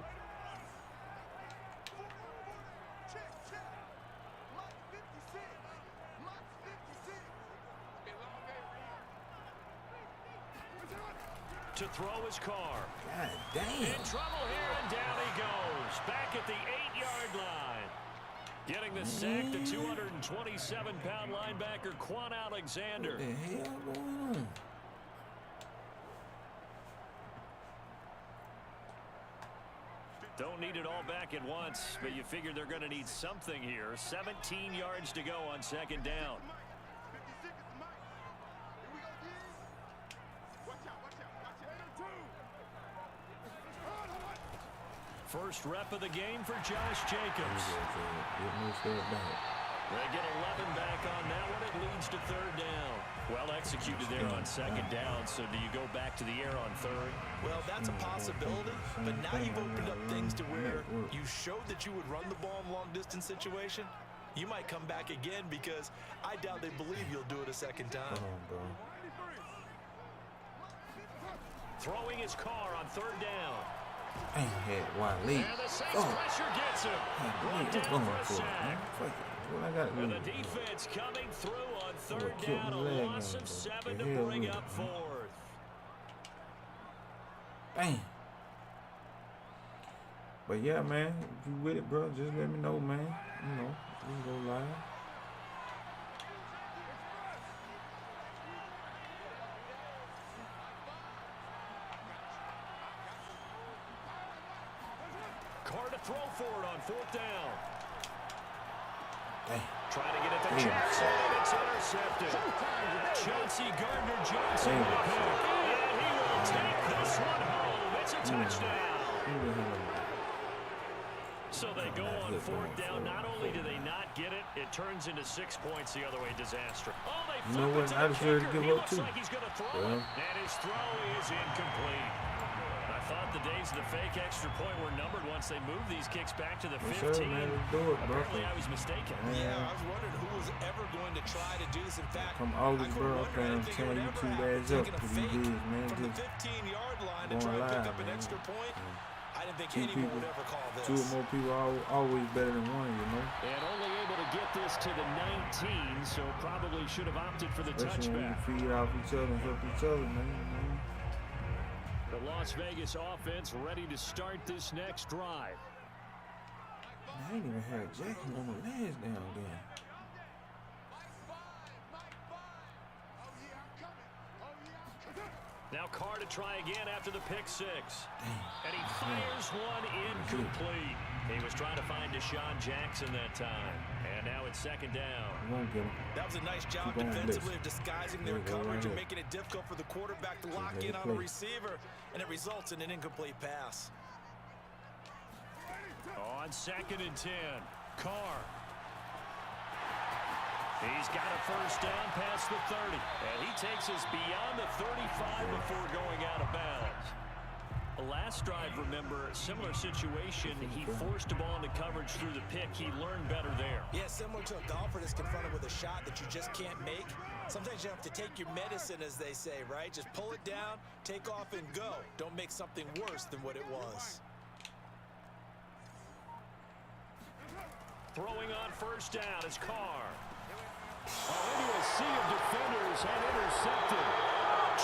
to throw his car.
God damn.
In trouble here, and down he goes. Back at the 8-yard line. Getting the sack, the 227-pound linebacker, Quan Alexander.
What the hell going on?
Don't need it all back at once, but you figure they're going to need something here. 17 yards to go on second down. First rep of the game for Josh Jacobs. They get 11 back on that one. It leads to third down. Well executed there on second down. So do you go back to the air on third?
Well, that's a possibility, but now you've opened up things to where you showed that you would run the ball in long-distance situation. You might come back again because I doubt they believe you'll do it a second time.
Throwing his car on third down.
I ain't had Wiley.
And the Saints pressure gets him. One down for a sack. And the defense coming through on third down. A loss of 7 to bring up fourth.
Bang. But yeah, man, if you with it, bro, just let me know, man. You know, we can go live.
Carr to throw for it on fourth down.
Dang.
Trying to get it to Jackson, and it's intercepted. Chauncey Gardner-Johnson with a pick, and he will take this one home. It's a touchdown. So they go on fourth down. Not only do they not get it, it turns into 6 points the other way. Disaster. Oh, they flip it to the kicker. He looks like he's going to throw it, and his throw is incomplete. I thought the days of the fake extra point were numbered once they moved these kicks back to the 15.
Sure, man, do it, bro.
Apparently, I was mistaken.
Yeah, I was wondering who was ever going to try to do this. In fact,
From August, bro, I'm telling you two days up because he did, man.
From the
Just
15-yard line to
going
try and pick
live,
up an
man.
extra point. I didn't think
Two
anyone
people,
would ever call this.
two or more people are always better than one, you know.
And only able to get this to the 19, so probably should have opted for the
Especially when you
touchback.
feed off each other and help each other, man. You know?
The Las Vegas offense ready to start this next drive.
I ain't even had Jackson on the last down game.
Now Carr to try again after the pick six. And he fires one incomplete. He was trying to find Deshaun Jackson that time. And now it's second down.
Won't get him.
That was a nice job defensively of disguising their coverage and making it difficult for the quarterback to lock in on a receiver, and it results in an incomplete pass.
On second and 10, Carr. He's got a first down past the 30, and he takes us beyond the 35 before going out of bounds. Last drive, remember, similar situation. He forced a ball into coverage through the pick. He learned better there.
Yeah, similar to a golfer that's confronted with a shot that you just can't make. Sometimes you have to take your medicine, as they say, right? Just pull it down, take off, and go. Don't make something worse than what it was.
Throwing on first down is Carr. Into a sea of defenders and intercepted.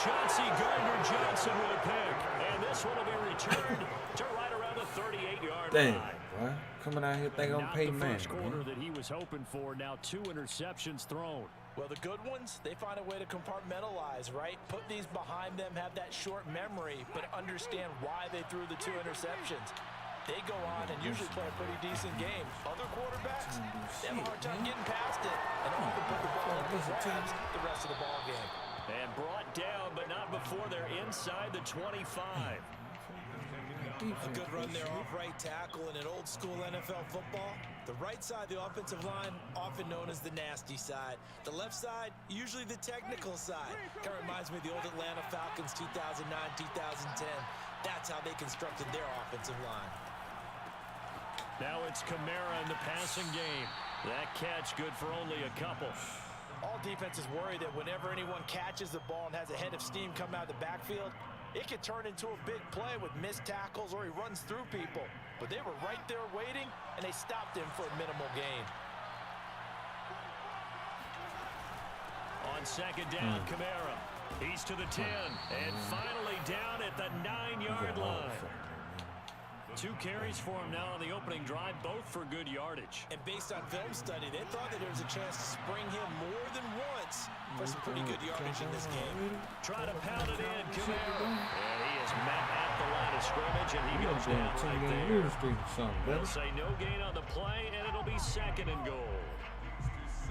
Chauncey Gardner-Johnson with a pick. And this one will be returned to right around the 38-yard line.
Dang, boy. Coming out here think I'm Peyton Manning.
Not the first quarter that he was hoping for. Now 2 interceptions thrown.
Well, the good ones, they find a way to compartmentalize, right? Put these behind them, have that short memory, but understand why they threw the 2 interceptions. They go on and usually play a pretty decent game. Other quarterbacks, they have a hard time getting past it and often put the ball in his hands the rest of the ball game.
And brought down, but not before they're inside the 25.
A good run there off right tackle in an old school NFL football. The right side, the offensive line, often known as the nasty side. The left side, usually the technical side. Kind of reminds me of the old Atlanta Falcons 2009, 2010. That's how they constructed their offensive line.
Now it's Kamara in the passing game. That catch good for only a couple.
All defenses worry that whenever anyone catches the ball and has a head of steam come out of the backfield, it could turn into a big play with missed tackles or he runs through people. But they were right there waiting, and they stopped him for a minimal gain.
On second down, Kamara. He's to the 10 and finally down at the 9-yard line. 2 carries for him now on the opening drive, both for good yardage.
And based on film study, they thought that there was a chance to spring him more than once for some pretty good yardage in this game.
Try to pound it in, Camaro. And he is met at the line of scrimmage, and he goes down right there. They'll say no gain on the play, and it'll be 2nd and goal.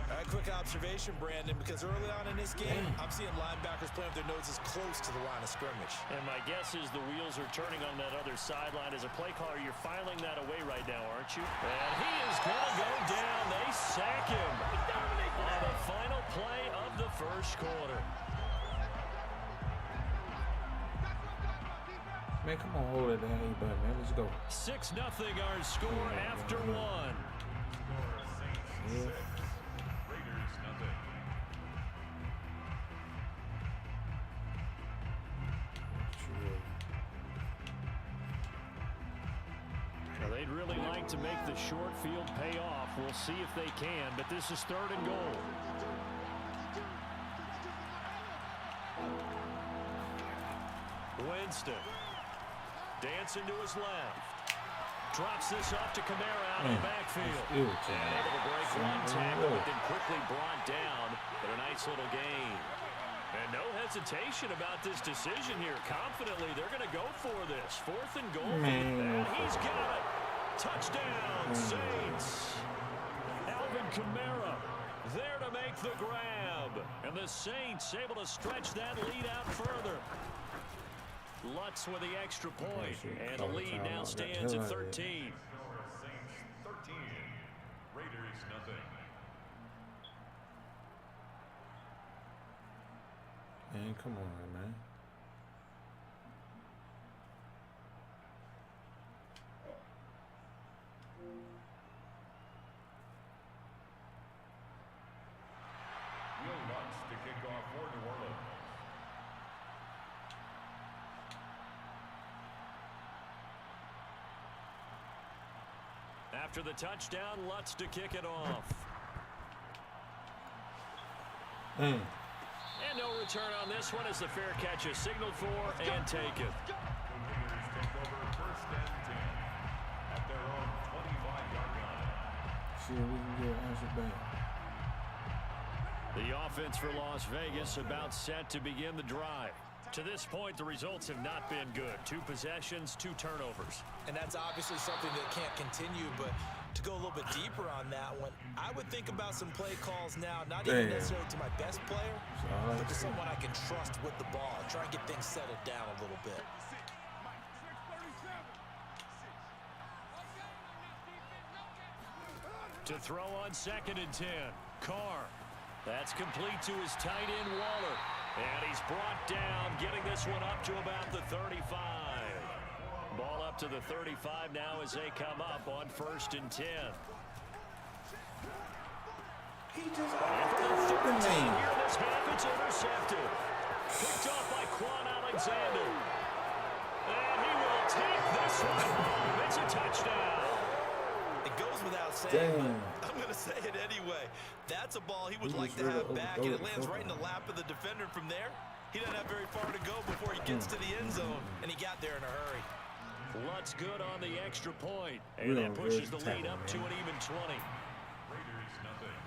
A quick observation, Brandon, because early on in this game, I'm seeing linebackers playing with their noses close to the line of scrimmage.
And my guess is the wheels are turning on that other sideline. As a play caller, you're filing that away right now, aren't you? And he is going to go down. They sack him on the final play of the first quarter.
Man, come on, hold it down, everybody, man. Let's go.
6-0 our score after 1.
Yeah.
They'd really like to make the short field pay off. We'll see if they can, but this is 3rd and goal. Winston. Dancing to his left. Drops this off to Camaro out of the backfield. And able to break one tackle, but then quickly brought down. But a nice little gain. And no hesitation about this decision here. Confidently, they're going to go for this. 4th and goal. And he's got it. Touchdown, Saints. Alvin Kamara there to make the grab. And the Saints able to stretch that lead out further. Lutz with the extra point. And the lead now stands at 13.
Saints 13. Raiders nothing.
Man, come on, man.
Will Lutz to kick off for New Orleans.
After the touchdown, Lutz to kick it off. And no return on this one as the fair catch is signaled for and taken.
The Raiders take over 1st and 10 at their own 25-yard line.
See if we can get an answer back.
The offense for Las Vegas about set to begin the drive. To this point, the results have not been good. 2 possessions, 2 turnovers. And that's obviously something that can't continue, but to go a little bit deeper on that one, I would think about some play calls now, not even necessarily to my best player, but to someone I can trust with the ball. Try and get things settled down a little bit. To throw on 2nd and 10, Carr. That's complete to his tight end, Waller. And he's brought down, getting this one up to about the 35. Ball up to the 35 now as they come up on 1st and 10.
He just
After the 13 here in this half, it's intercepted. Picked off by Quan Alexander. And he will take this one home. It's a touchdown. It goes without saying, but I'm going to say it anyway. That's a ball he would like to have back, and it lands right in the lap of the defender from there. He doesn't have very far to go before he gets to the end zone, and he got there in a hurry. Lutz good on the extra point, and that pushes the lead up to an even 20.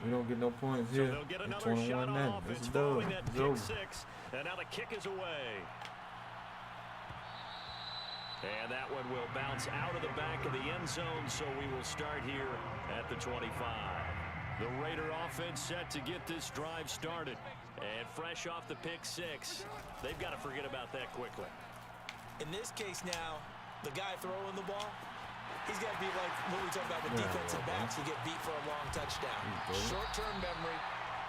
We don't get no points here.
So they'll get another shot on offense following that pick 6, and now the kick is away. And that one will bounce out of the back of the end zone, so we will start here at the 25. The Raider offense set to get this drive started. And fresh off the pick 6, they've got to forget about that quickly. In this case now, the guy throwing the ball, he's got to be like what we talk about with defensive backs who get beat for a long touchdown. Short-term memory,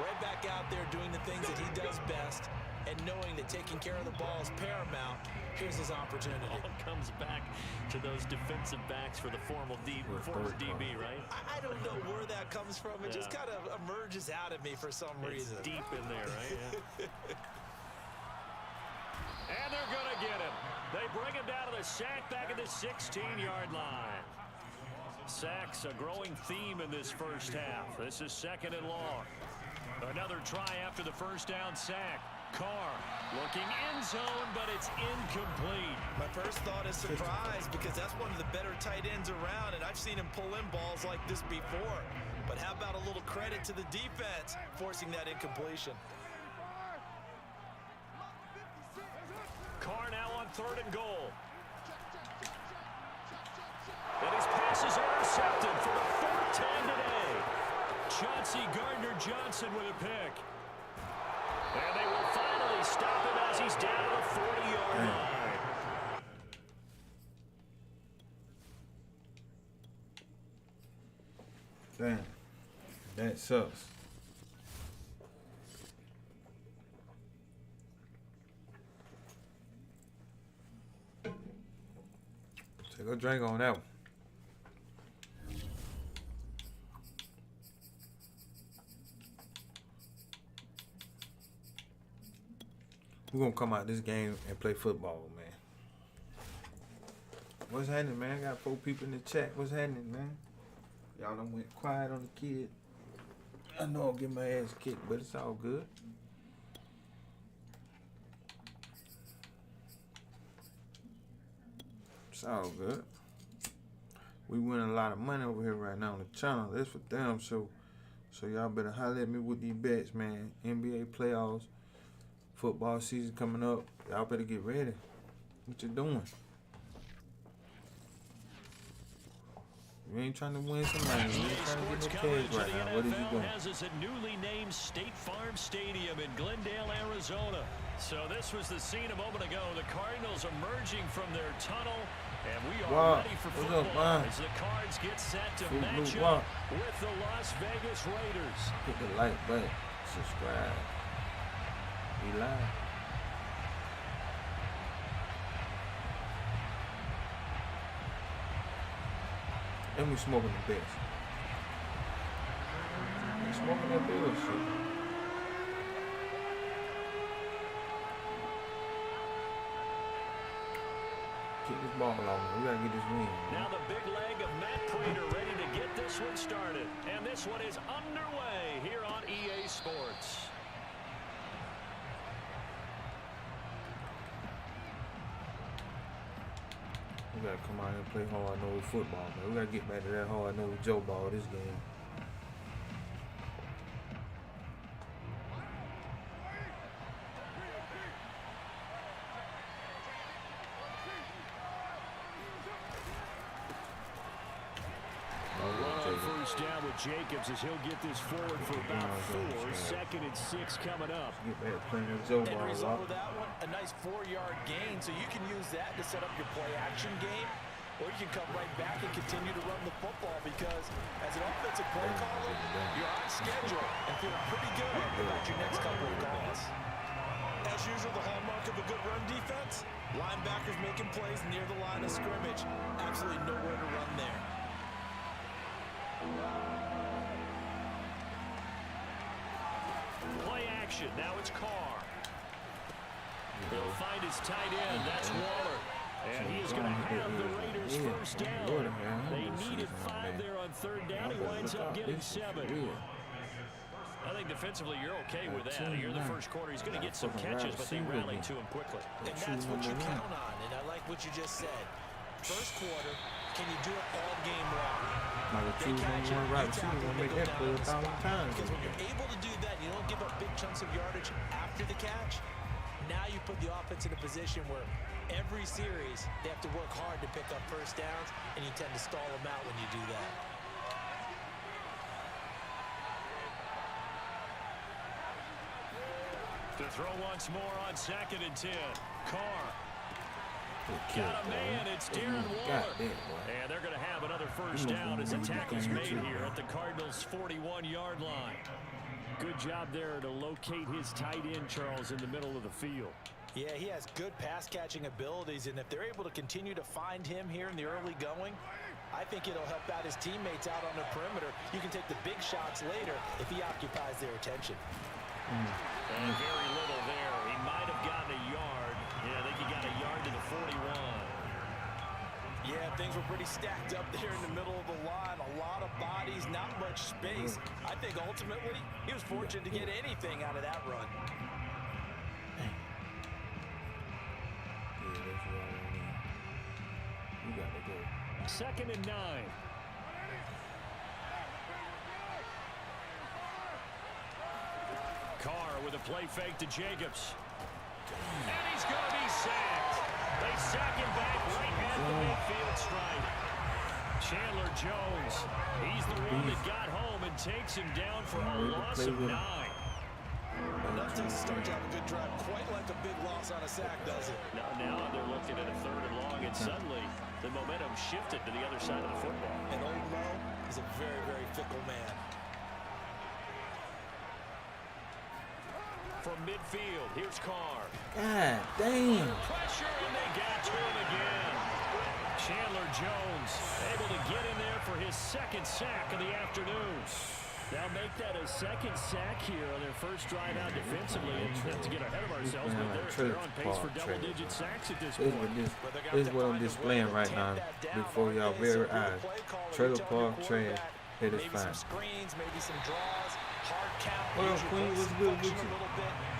right back out there doing the things that he does best, and knowing that taking care of the ball is paramount. Here's his opportunity. All comes back to those defensive backs for the former DB, right? I don't know where that comes from. It just kind of emerges out of me for some reason. It's deep in there, right? And they're going to get him. They bring him down to the sack back at the 16-yard line. Sacks a growing theme in this first half. This is 2nd and long. Another try after the first down sack. Carr looking end zone, but it's incomplete.
My first thought is surprise because that's one of the better tight ends around, and I've seen him pull in balls like this before. But how about a little credit to the defense forcing that incompletion?
Carr now on 3rd and goal. And his pass is intercepted for the 4th time today. Chauncey Gardner-Johnson with a pick. And they will finally stop him as he's down to the 40-yard line.
Damn. That sucks. Take a drink on that one. We're gonna come out this game and play football, man. What's happening, man? I got 4 people in the chat. What's happening, man? Y'all done went quiet on the kid. I know I'll get my ass kicked, but it's all good. It's all good. We winning a lot of money over here right now on the channel. That's for damn sure. So y'all better holler at me with these bets, man. NBA playoffs, football season coming up. Y'all better get ready. What you doing? You ain't trying to win some money. You ain't trying to get no cash right now. What is you doing?
Has us at newly named State Farm Stadium in Glendale, Arizona. So this was the scene a moment ago. The Cardinals emerging from their tunnel, and we are ready for football as the Cards get set to match up with the Las Vegas Raiders.
Hit the like button, subscribe. We live. And we smoking the best. We smoking that bill shit. Kick this ball along. We gotta get this win.
Now the big leg of Matt Prater ready to get this one started. And this one is underway here on EA Sports.
We gotta come out here and play hard-nosed football, man. We gotta get back to that hard-nosed Joe ball this game.
First down with Jacobs as he'll get this forward for about 4. 2nd and 6 coming up.
Get back to playing that Joe ball.
End result of that one, a nice 4-yard gain, so you can use that to set up your play-action game, or you can come right back and continue to run the football because as an offensive play caller, you're on schedule and feeling pretty good about your next couple of calls. As usual, the hallmark of a good run defense, linebackers making plays near the line of scrimmage. Absolutely nowhere to run there.
Play action. Now it's Carr. He'll find his tight end. That's Waller. And he is going to have the Raiders first down. They needed 5 there on 3rd down. He winds up getting 7. I think defensively you're okay with that. Here in the first quarter, he's going to get some catches, but they rallied to him quickly.
And that's what you count on, and I like what you just said. First quarter, can you do it all game long?
They catch it, right, you gonna make that play 1,000 times.
Because when you're able to do that, you don't give up big chunks of yardage after the catch. Now you put the offense in a position where every series they have to work hard to pick up first downs, and you tend to stall them out when you do that.
To throw once more on 2nd and 10. Carr. Got a man, it's Darren Waller. And they're going to have another first down as the tackle's made here at the Cardinals' 41-yard line. Good job there to locate his tight end, Charles, in the middle of the field.
Yeah, he has good pass-catching abilities, and if they're able to continue to find him here in the early going, I think it'll help out his teammates out on the perimeter. You can take the big shots later if he occupies their attention.
And very little there. He might have gotten a yard. Yeah, I think he got a yard to the 41.
Yeah, things were pretty stacked up there in the middle of the line. A lot of bodies, not much space. I think ultimately he was fortunate to get anything out of that run.
2nd and 9. Carr with a play fake to Jacobs. And he's going to be sacked. They sack him back right at the midfield stripe. Chandler Jones, he's the one that got home and takes him down for a loss of 9.
That doesn't start to have a good drive quite like a big loss on a sack, does it?
Now they're looking at a 3rd and long, and suddenly the momentum shifted to the other side of the football.
And old Mo is a very, very fickle man.
From midfield, here's Carr.
God damn.
Pressure, and they got to him again. Chandler Jones able to get in there for his 2nd sack of the afternoon. They'll make that a 2nd sack here on their first drive out defensively. And not to get ahead of ourselves, but they're on pace for double-digit sacks at this point.
This is what I'm displaying right now before y'all very eyes. Trailer park trash. It is fine.
Screens, maybe some draws, hard count.
Well, Queen, what's good with you?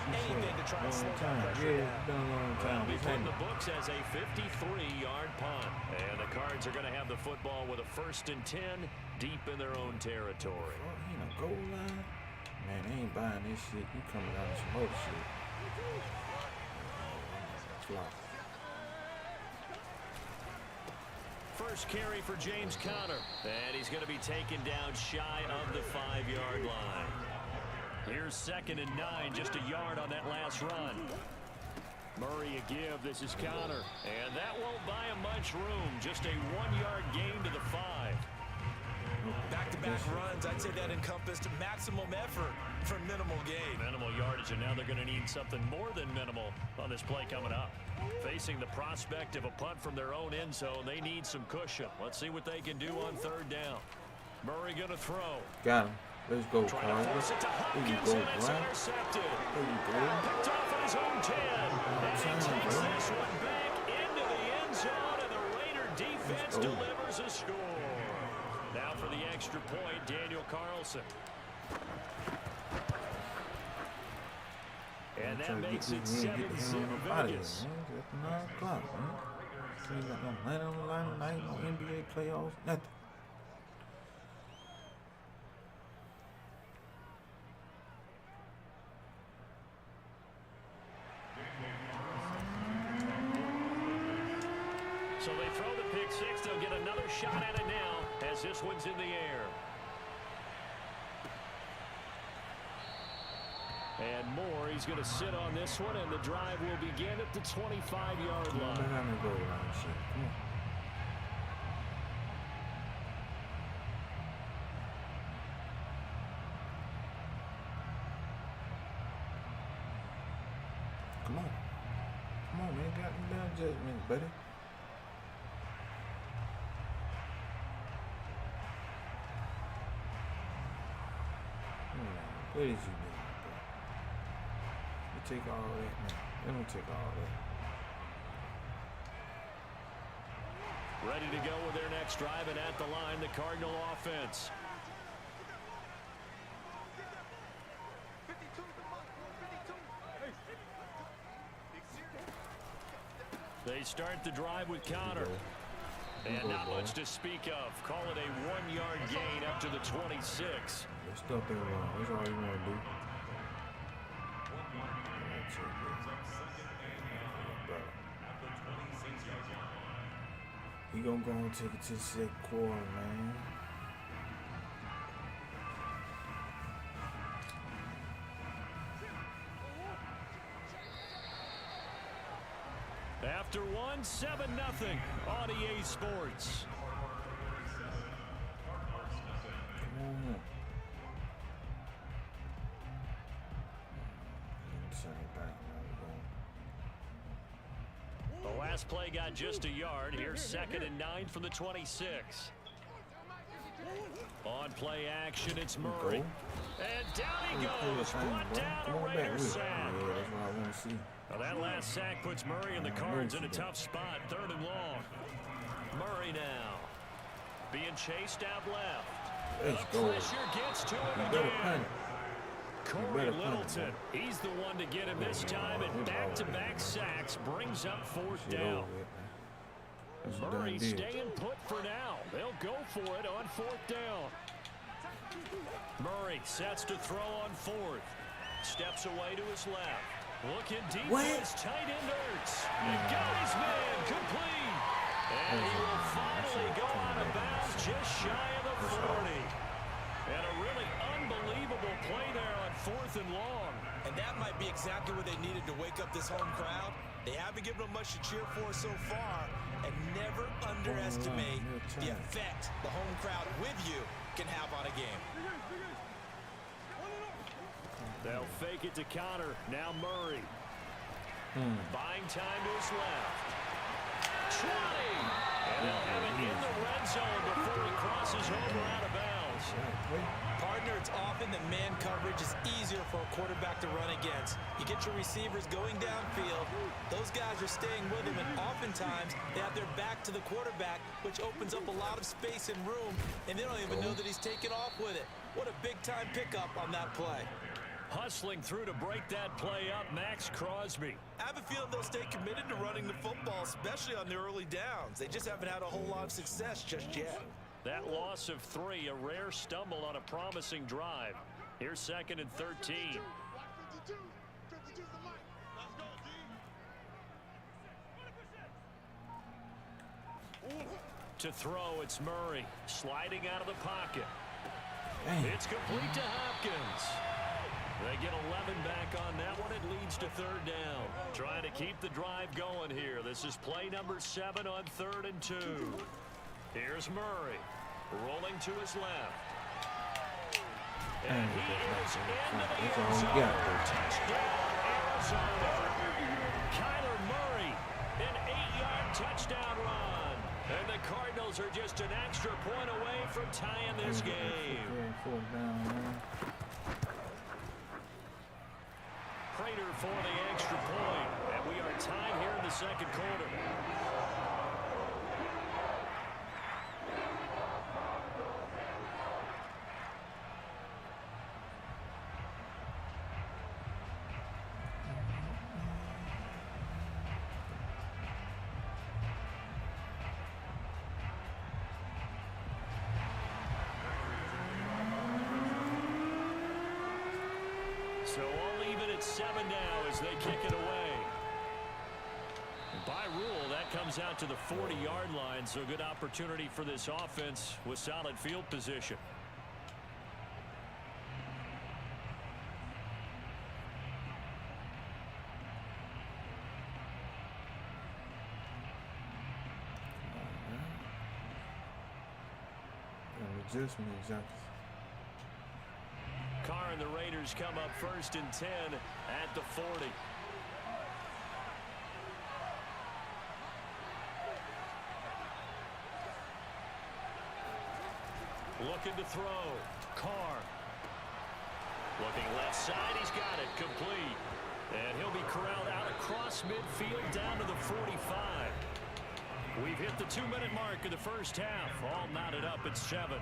Anything to try and slow down pressure.
Yeah, it's been a long time.
Well, before the books as a 53-yard punt. And the Cards are going to have the football with a 1st and 10 deep in their own territory.
You know, goal line? Man, they ain't buying this shit. You coming out of some other shit. Flop.
First carry for James Conner. And he's going to be taken down shy of the 5-yard line. Here's 2nd and 9, just a yard on that last run. Murray a give. This is Conner. And that won't buy him much room. Just a 1-yard gain to the 5.
Back-to-back runs, I'd say that encompassed maximum effort for minimal gain.
Minimal yardage, and now they're going to need something more than minimal on this play coming up. Facing the prospect of a punt from their own end zone, they need some cushion. Let's see what they can do on 3rd down. Murray going to throw.
Got him. Let's go, Carl.
There you
go,
intercepted.
There you go.
Picked off at his own 10. And he takes this one back into the end zone, and the Raider defense delivers a score. Now for the extra point, Daniel Carlson. And that makes it 7-0 Vegas.
9 o'clock, man. Ain't got no money on the line tonight, no NBA playoffs, nothing.
So they throw the pick 6. They'll get another shot at it now as this one's in the air. And Moore, he's going to sit on this one, and the drive will begin at the 25-yard line.
Come on. Come on, man. Got me down judgment, buddy. What is you doing, bro? You take all that, man. They don't take all that.
Ready to go with their next drive, and at the line, the Cardinal offense. They start the drive with Conner. And not much to speak of. Call it a 1-yard gain up to the 26.
That's stuff they want. That's all you want to do. He gonna go and take it to the 2nd quarter, man.
After one, 7-0 on EA Sports. The last play got just a yard. Here's 2nd and 9 from the 26. On play action, it's Murray. And down he goes. Brought down a Raider sack.
Yeah, that's what I want to see.
Well, that last sack puts Murray and the Cards in a tough spot. 3rd and long. Murray now being chased out left.
Let's
the
go.
pressure gets to him again. Corey Littleton, he's the one to get him this time, and back-to-back sacks brings up 4th down.
That's a
Murray
done deal.
staying put for now. They'll go for it on 4th down. Murray sets to throw on 4th. Steps away to his left. Looking deep
What?
to his tight end Ertz. And got his man complete. And he will finally go out of bounds just shy of the 40. And a really unbelievable play there on 4th and long.
And that might be exactly what they needed to wake up this home crowd. They haven't given them much to cheer for so far. And never underestimate the effect the home crowd with you can have on a game.
They'll fake it to counter. Now Murray. Buying time to his left. 20! And they'll have it in the red zone before he crosses over out of bounds.
Partner, it's often that man coverage is easier for a quarterback to run against. You get your receivers going downfield. Those guys are staying with him, and oftentimes they have their back to the quarterback, which opens up a lot of space and room, and they don't even know that he's taken off with it. What a big-time pickup on that play.
Hustling through to break that play up, Max Crosby.
I have a feeling they'll stay committed to running the football, especially on the early downs. They just haven't had a whole lot of success just yet.
That loss of 3, a rare stumble on a promising drive. Here's 2nd and 13. To throw, it's Murray, sliding out of the pocket.
Dang.
It's complete to Hopkins. They get 11 back on that one. It leads to 3rd down. Trying to keep the drive going here. This is play number 7 on 3rd and 2. Here's Murray, rolling to his left. And he is into the end zone. Touchdown, Arizona. Kyler Murray, an 8-yard touchdown run. And the Cardinals are just an extra point away from tying this game. Prater for the extra point. And we are tied here in the 2nd quarter. So all even at 7 now as they kick it away. By rule, that comes out to the 40-yard line, so good opportunity for this offense with solid field position.
Adjustment exactly.
Carr and the Raiders come up 1st and 10 at the 40. Looking to throw. Carr. Looking left side. He's got it. Complete. And he'll be corralled out across midfield down to the 45. We've hit the 2-minute mark of the first half. All knotted up at 7.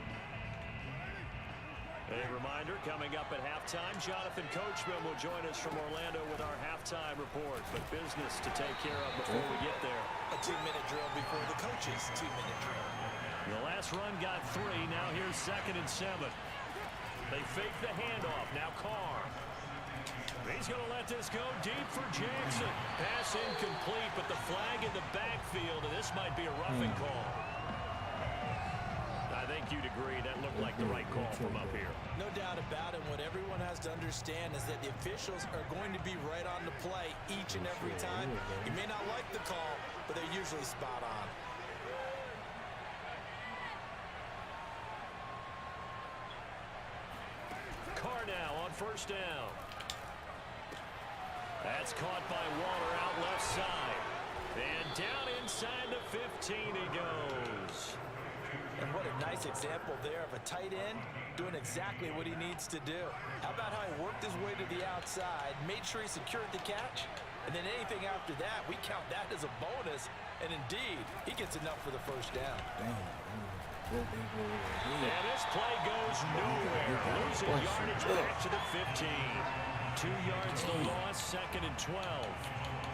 A reminder, coming up at halftime, Jonathan Coachman will join us from Orlando with our halftime report. But business to take care of before we get there.
A 2-minute drill before the coach's 2-minute drill.
The last run got 3. Now here's 2nd and 7. They fake the handoff. Now Carr. He's going to let this go deep for Jackson. Pass incomplete, but the flag in the backfield, and this might be a roughing call. I think you'd agree that looked like the right call from up here.
No doubt about it. What everyone has to understand is that the officials are going to be right on the play each and every time. You may not like the call, but they're usually spot on.
Carr now on 1st down. That's caught by Waller out left side. And down inside the 15 he goes.
And what a nice example there of a tight end doing exactly what he needs to do. How about how he worked his way to the outside, made sure he secured the catch, and then anything after that, we count that as a bonus. And indeed, he gets enough for the 1st down.
And this play goes nowhere. Losing yardage back to the 15. 2 yards the loss, 2nd and 12.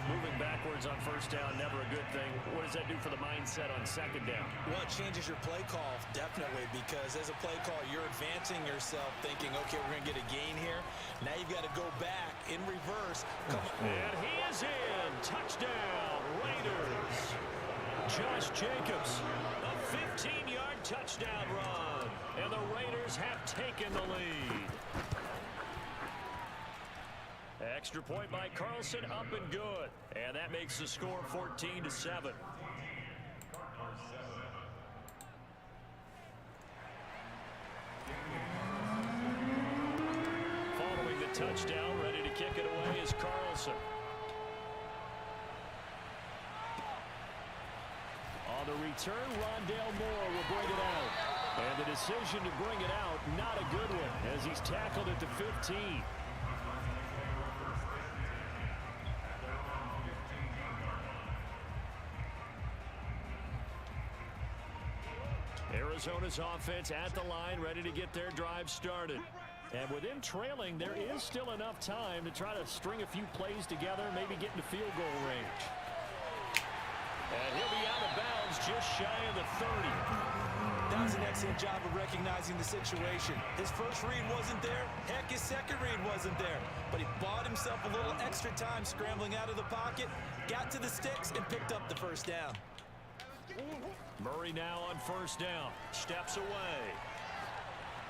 moving backwards on first down, never a good thing. What does that do for the mindset on second down?
Well, it changes your play call, definitely, because as a play call, you're advancing yourself thinking, okay, we're going to get a gain here. Now you've got to go back in reverse.
And he is in. Touchdown, Raiders. Josh Jacobs, a 15-yard touchdown run. And the Raiders have taken the lead. Extra point by Carlson, up and good. And that makes the score 14-7. Following the touchdown, ready to kick it away is Carlson. On the return, Rondale Moore will bring it out. And the decision to bring it out, not a good one, as he's tackled at the 15. Arizona's offense at the line, ready to get their drive started. And with them trailing, there is still enough time to try to string a few plays together, maybe get into field goal range. And he'll be out of bounds just shy of the 30.
That was an excellent job of recognizing the situation. His first read wasn't there. Heck, his second read wasn't there. But he bought himself a little extra time scrambling out of the pocket, got to the sticks, and picked up the first down.
Murray now on first down. Steps away.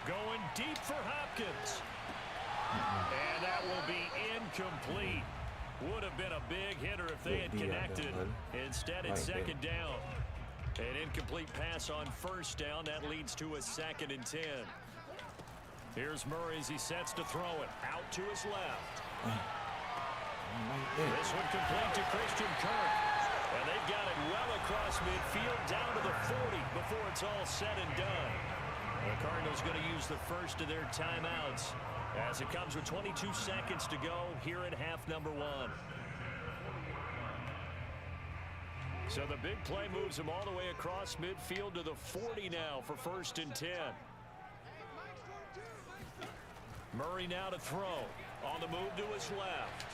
Going deep for Hopkins. And that will be incomplete. Would have been a big hitter if they had connected. Instead, it's second down. An incomplete pass on first down. That leads to a 2nd and 10. Here's Murray as he sets to throw it. Out to his left. This one complete to Christian Kirk. And they've got it well across midfield down to the 40 before it's all said and done. The Cardinals going to use the first of their timeouts as it comes with 22 seconds to go here at half number 1. So the big play moves him all the way across midfield to the 40 now for 1st and 10. Murray now to throw. On the move to his left.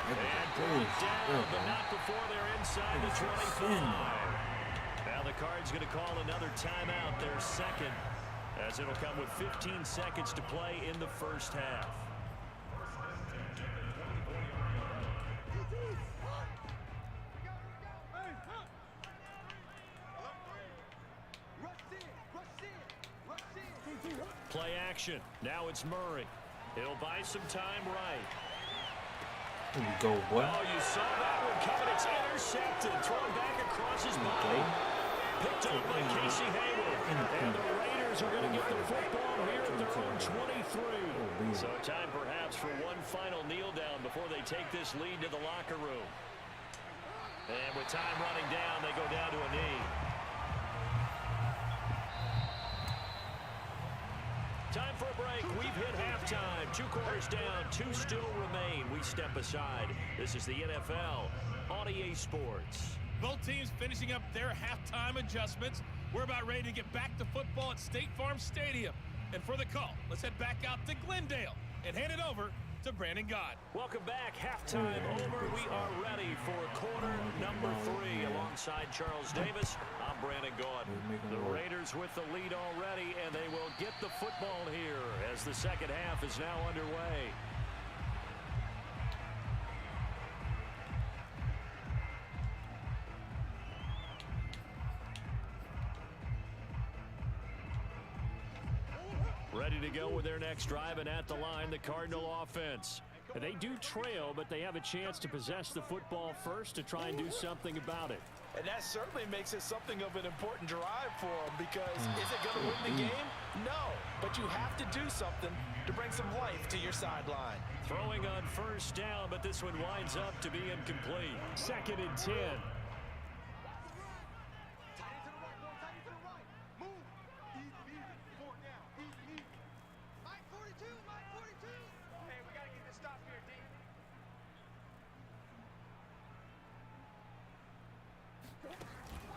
And brought down, but not before they're inside the 25. Now the Cards going to call another timeout, their second, as it'll come with 15 seconds to play in the first half. Play action. Now it's Murray. He'll buy some time right.
Here we go, boy.
Oh, you saw that one coming. It's intercepted. Thrown back across his body. Picked up by Casey Hayward. And the Raiders are going to get the football here at their own 23. So time perhaps for one final kneel down before they take this lead to the locker room. And with time running down, they go down to a knee. Time for a break. We've hit halftime. 2 quarters down. 2 still remain. We step aside. This is the NFL on EA Sports.
Both teams finishing up their halftime adjustments. We're about ready to get back to football at State Farm Stadium. And for the call, let's head back out to Glendale and hand it over to Brandon God.
Welcome back. Halftime over. We are ready for quarter number 3. Alongside Charles Davis, I'm Brandon God. The Raiders with the lead already, and they will get the football here as the second half is now underway. Ready to go with their next drive, and at the line, the Cardinal offense. They do trail, but they have a chance to possess the football first to try and do something about it.
And that certainly makes it something of an important drive for them, because is it going to win the game? No, but you have to do something to bring some life to your sideline.
Throwing on first down, but this one winds up to be incomplete. 2nd and 10.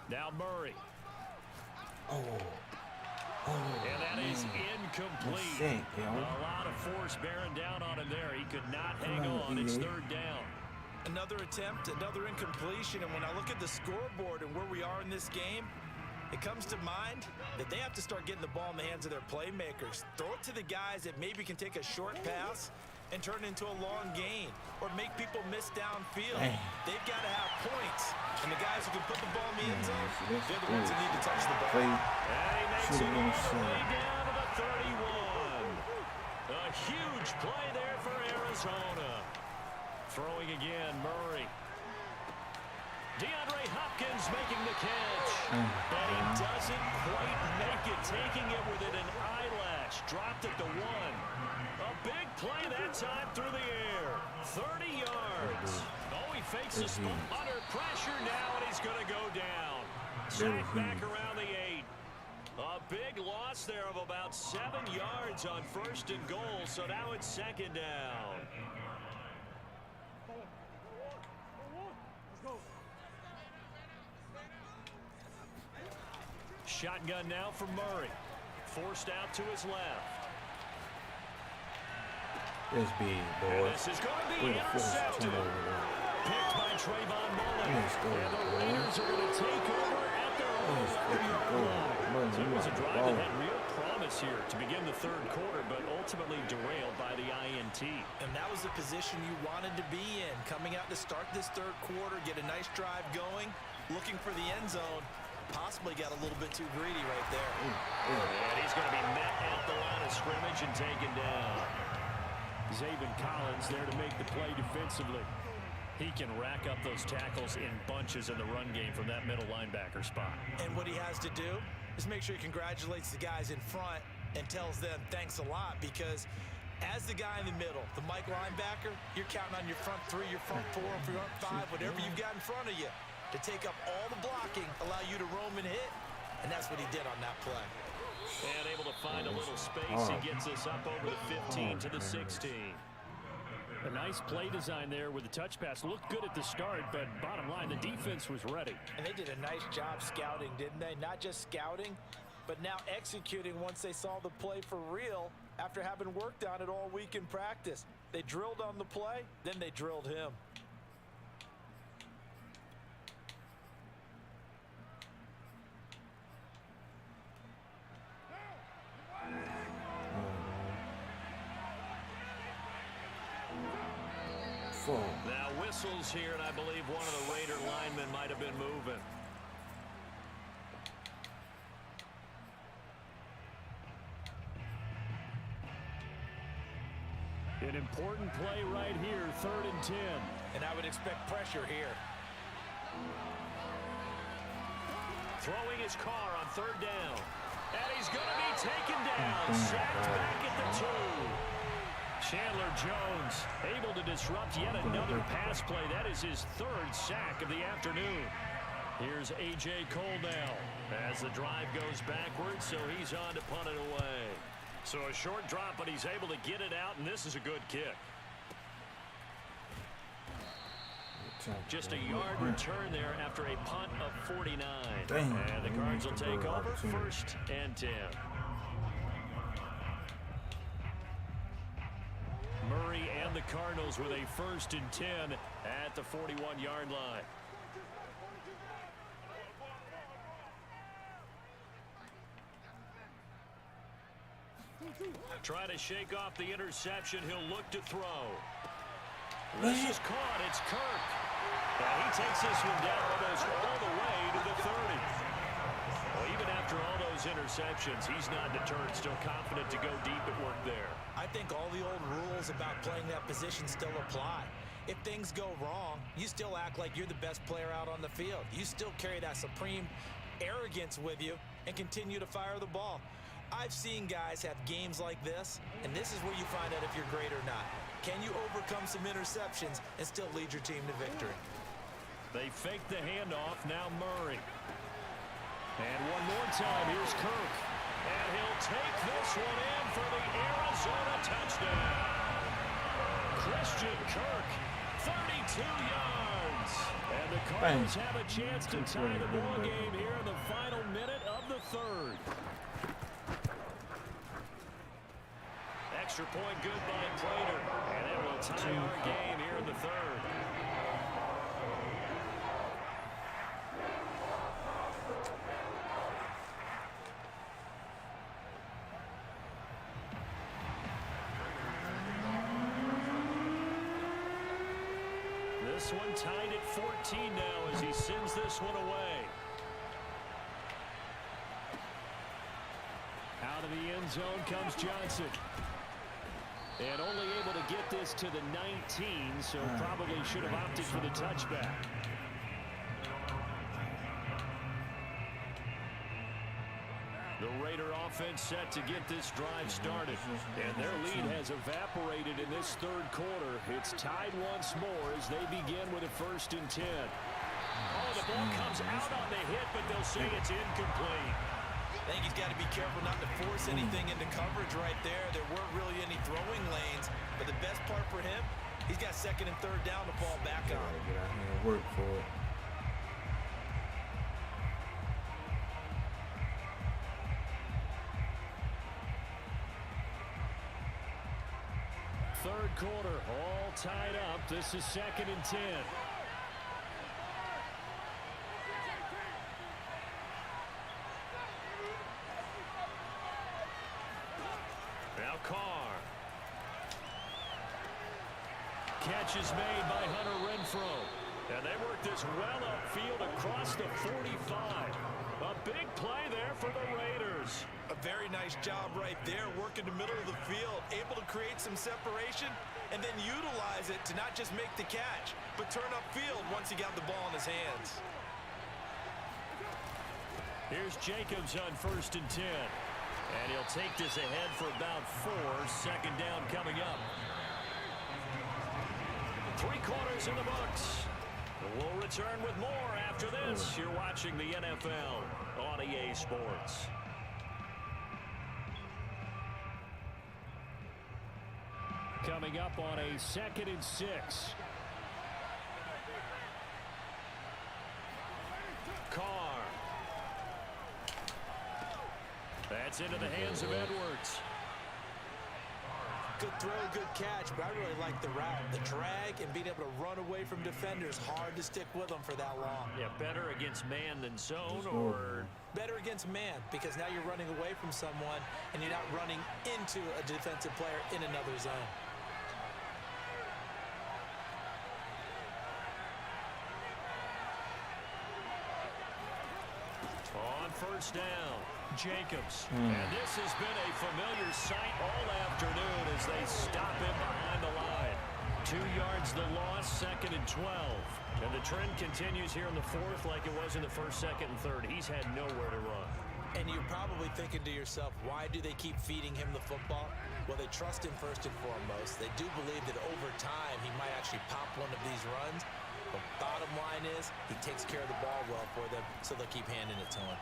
Now Murray. And that is incomplete.
Yo.
A lot of force bearing down on him there. He could not hang on. It's third down.
Another attempt, another incompletion, and when I look at the scoreboard and where we are in this game, it comes to mind that they have to start getting the ball in the hands of their playmakers. Throw it to the guys that maybe can take a short pass and turn it into a long gain or make people miss downfield. They've got to have points. And the guys who can put the ball in the end zone, they're the ones that need to touch the ball.
And he makes it all the way down to the 31. A huge play there for Arizona. Throwing again, Murray. DeAndre Hopkins making the catch. And he doesn't quite make it, taking it within an eyelash. Dropped it to 1. A big play that time through the air. 30 yards. Oh, he fakes the spot under pressure now, and he's going to go down. Sacked back around the 8. A big loss there of about 7 yards on 1st and goal, so now it's 2nd down. Shotgun now for Murray. Forced out to his left.
This big, boy.
And this is going to be intercepted. Picked by Trayvon Mullen. And the Raiders are going to take over at their own 40-yard line. So it was a drive that had real promise here to begin the 3rd quarter, but ultimately derailed by the INT.
And that was the position you wanted to be in. Coming out to start this 3rd quarter, get a nice drive going, looking for the end zone. Possibly got a little bit too greedy right there.
And he's going to be met at the line of scrimmage and taken down. Zaven Collins there to make the play defensively. He can rack up those tackles in bunches in the run game from that middle linebacker spot.
And what he has to do is make sure he congratulates the guys in front and tells them thanks a lot, because as the guy in the middle, the Mike linebacker, you're counting on your front 3, your front 4, your front 5, whatever you've got in front of you, to take up all the blocking, allow you to roam and hit, and that's what he did on that play.
And able to find a little space. He gets us up over the 15 to the 16. A nice play design there with the touch pass. Looked good at the start, but bottom line, the defense was ready.
And they did a nice job scouting, didn't they? Not just scouting, but now executing once they saw the play for real after having worked on it all week in practice. They drilled on the play, then they drilled him.
Now whistles here, and I believe one of the Raider linemen might have been moving. An important play right here, 3rd and 10.
And I would expect pressure here.
Throwing his car on 3rd down. And he's going to be taken down. Sacked back at the 2. Chandler Jones able to disrupt yet another pass play. That is his 3rd sack of the afternoon. Here's A.J. Cole now as the drive goes backwards, so he's on to punt it away. So a short drop, but he's able to get it out, and this is a good kick. Just a yard return there after a punt of 49. And the Cards will take over 1st and 10. Murray and the Cardinals with a 1st and 10 at the 41-yard line. Try to shake off the interception. He'll look to throw. This is caught. It's Kirk. And he takes this one down almost all the way to the 30. Well, even after all those interceptions, he's not deterred, still confident to go deep at work there.
I think all the old rules about playing that position still apply. If things go wrong, you still act like you're the best player out on the field. You still carry that supreme arrogance with you and continue to fire the ball. I've seen guys have games like this, and this is where you find out if you're great or not. Can you overcome some interceptions and still lead your team to victory?
They fake the handoff. Now Murray. And one more time, here's Kirk. And he'll take this one in for the Arizona touchdown. Christian Kirk, 32 yards. And the Cardinals have a chance to tie the ball game here in the final minute of the 3rd. Extra point good by Prater. And it will tie our game here in the third. This one tied at 14 now as he sends this one away. Out of the end zone comes Johnson. And only able to get this to the 19, so probably should have opted for the touchback. The Raider offense set to get this drive started. And their lead has evaporated in this third quarter. It's tied once more as they begin with a 1st and 10. Oh, the ball comes out on the hit, but they'll say it's incomplete.
I think he's got to be careful not to force anything into coverage right there. There weren't really any throwing lanes, but the best part for him, he's got 2nd and 3rd down to fall back on.
Get out here and work for it.
Third quarter, all tied up. This is 2nd and 10. Now Carr. Catch is made by Hunter Renfrow. And they work this well upfield across the 45. A big play there for the Raiders.
A very nice job right there, working the middle of the field, able to create some separation and then utilize it to not just make the catch, but turn upfield once he got the ball in his hands.
Here's Jacobs on 1st and 10. And he'll take this ahead for about 4. 2nd down coming up. 3 quarters in the books. We'll return with more after this. You're watching the NFL on EA Sports. Coming up on a 2nd and 6. Carr. That's into the hands of Edwards.
Good throw, good catch, but I really like the route. The drag and being able to run away from defenders, hard to stick with them for that long.
Yeah, better against man than zone, or
better against man, because now you're running away from someone and you're not running into a defensive player in another zone.
On 1st down, Jacobs. And this has been a familiar sight all afternoon as they stop him behind the line. 2 yards the loss, 2nd and 12. And the trend continues here in the 4th like it was in the 1st, 2nd, and 3rd. He's had nowhere to run.
And you're probably thinking to yourself, why do they keep feeding him the football? Well, they trust him first and foremost. They do believe that over time he might actually pop one of these runs. But bottom line is, he takes care of the ball well for them, so they'll keep handing it to him.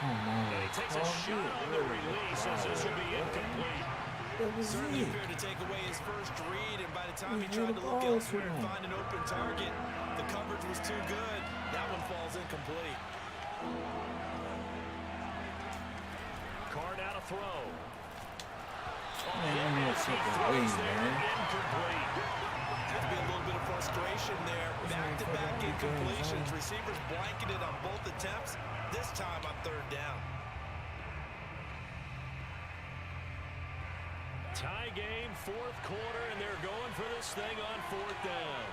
And he takes a shot on the release as this will be incomplete.
Certainly appeared to take away his first read, and by the time he tried to look elsewhere and find an open target, the coverage was too good. That one falls incomplete.
Carr down a throw.
Incomplete. Had to be a little bit of frustration there. Back-to-back incompletions. Receivers blanketed on both attempts. This time on 3rd down.
Tie game, 4th quarter, and they're going for this thing on 4th down.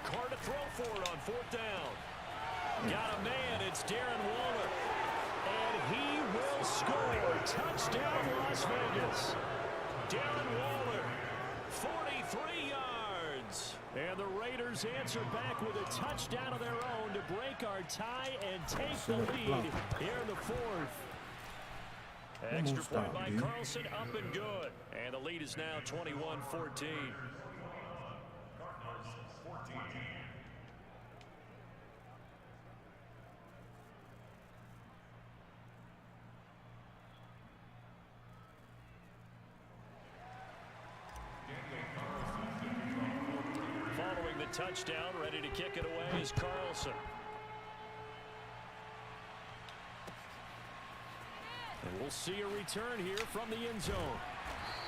Carr to throw for it on 4th down. Got a man, it's Darren Waller. And he will score. Touchdown, Las Vegas. Darren Waller, 43 yards. And the Raiders answer back with a touchdown of their own to break our tie and take the lead here in the 4th. Extra point by Carlson, up and good. And the lead is now 21-14. touchdown. Ready to kick it away is Carlson. And we'll see a return here from the end zone.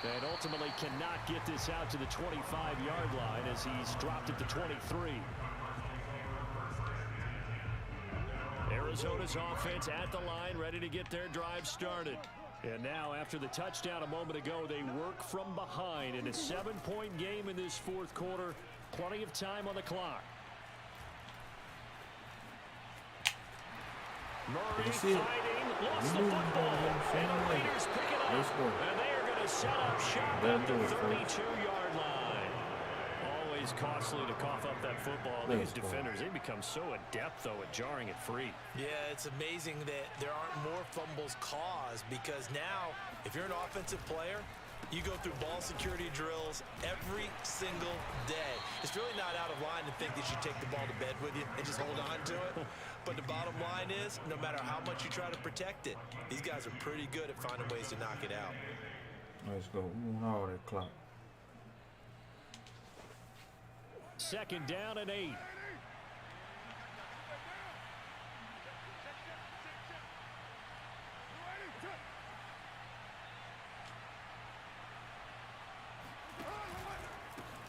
And ultimately cannot get this out to the 25-yard line as he's dropped it to 23. Arizona's offense at the line, ready to get their drive started. And now, after the touchdown a moment ago, they work from behind in a 7-point game in this fourth quarter. Plenty of time on the clock. Murray fighting, lost the football, and the Raiders pick it up. And they are going to set up shop at the 32-yard line. Always costly to cough up that football. These defenders, they become so adept, though, at jarring it free.
Yeah, it's amazing that there aren't more fumbles caused, because now, if you're an offensive player, you go through ball security drills every single day. It's really not out of line to think that you take the ball to bed with you and just hold on to it. But the bottom line is, no matter how much you try to protect it, these guys are pretty good at finding ways to knock it out.
Let's go. We want all that clock.
Second down and 8.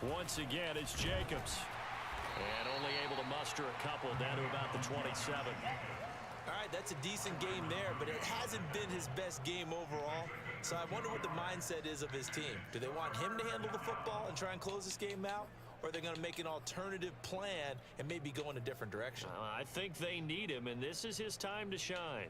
Once again, it's Jacobs. And only able to muster a couple down to about the 27.
All right, that's a decent game there, but it hasn't been his best game overall. So I wonder what the mindset is of his team. Do they want him to handle the football and try and close this game out? Or are they going to make an alternative plan and maybe go in a different direction?
I think they need him, and this is his time to shine.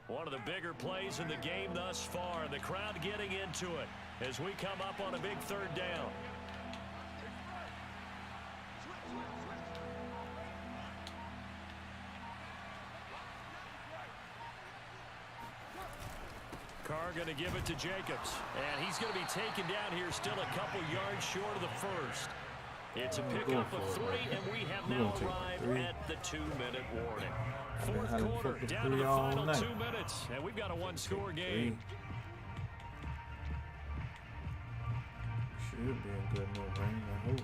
One of the bigger plays in the game thus far, and the crowd getting into it as we come up on a big third down. Carr going to give it to Jacobs, and he's going to be taken down here still a couple yards short of the first. It's a pickup of 3, and we have now arrived at the 2-minute warning. Fourth quarter, down to the final 2 minutes, and we've got a one-score game.
Should be a good little range, I hope.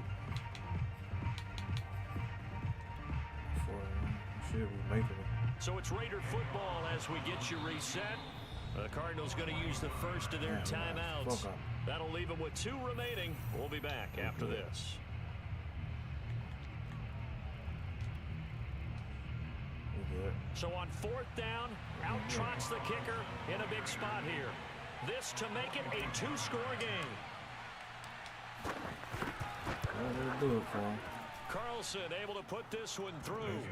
Should be making it.
So it's Raider football as we get you reset. The Cardinals going to use the first of their timeouts. That'll leave them with 2 remaining. We'll be back after this. So on 4th down, out trots the kicker in a big spot here. This to make it a 2-score game.
Do it for him.
Carlson able to put this one through.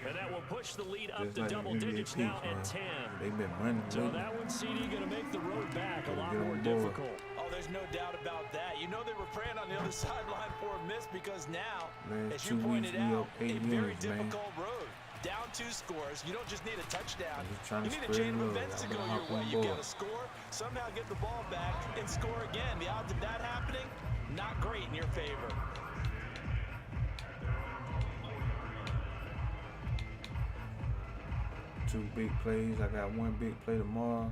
And that will push the lead up to
like
double digits now at 10.
They've been running.
So that one, CD, going to make the road back a lot more difficult.
Oh, there's no doubt about that. You know they were praying on the other sideline for a miss, because now, as you pointed out, a very difficult road. Down 2 scores. You don't just need a touchdown. You need a chain of events to go your way. You got to score, somehow get the ball back, and score again. The odds of that happening, not great in your favor.
Two big plays. I got one big play tomorrow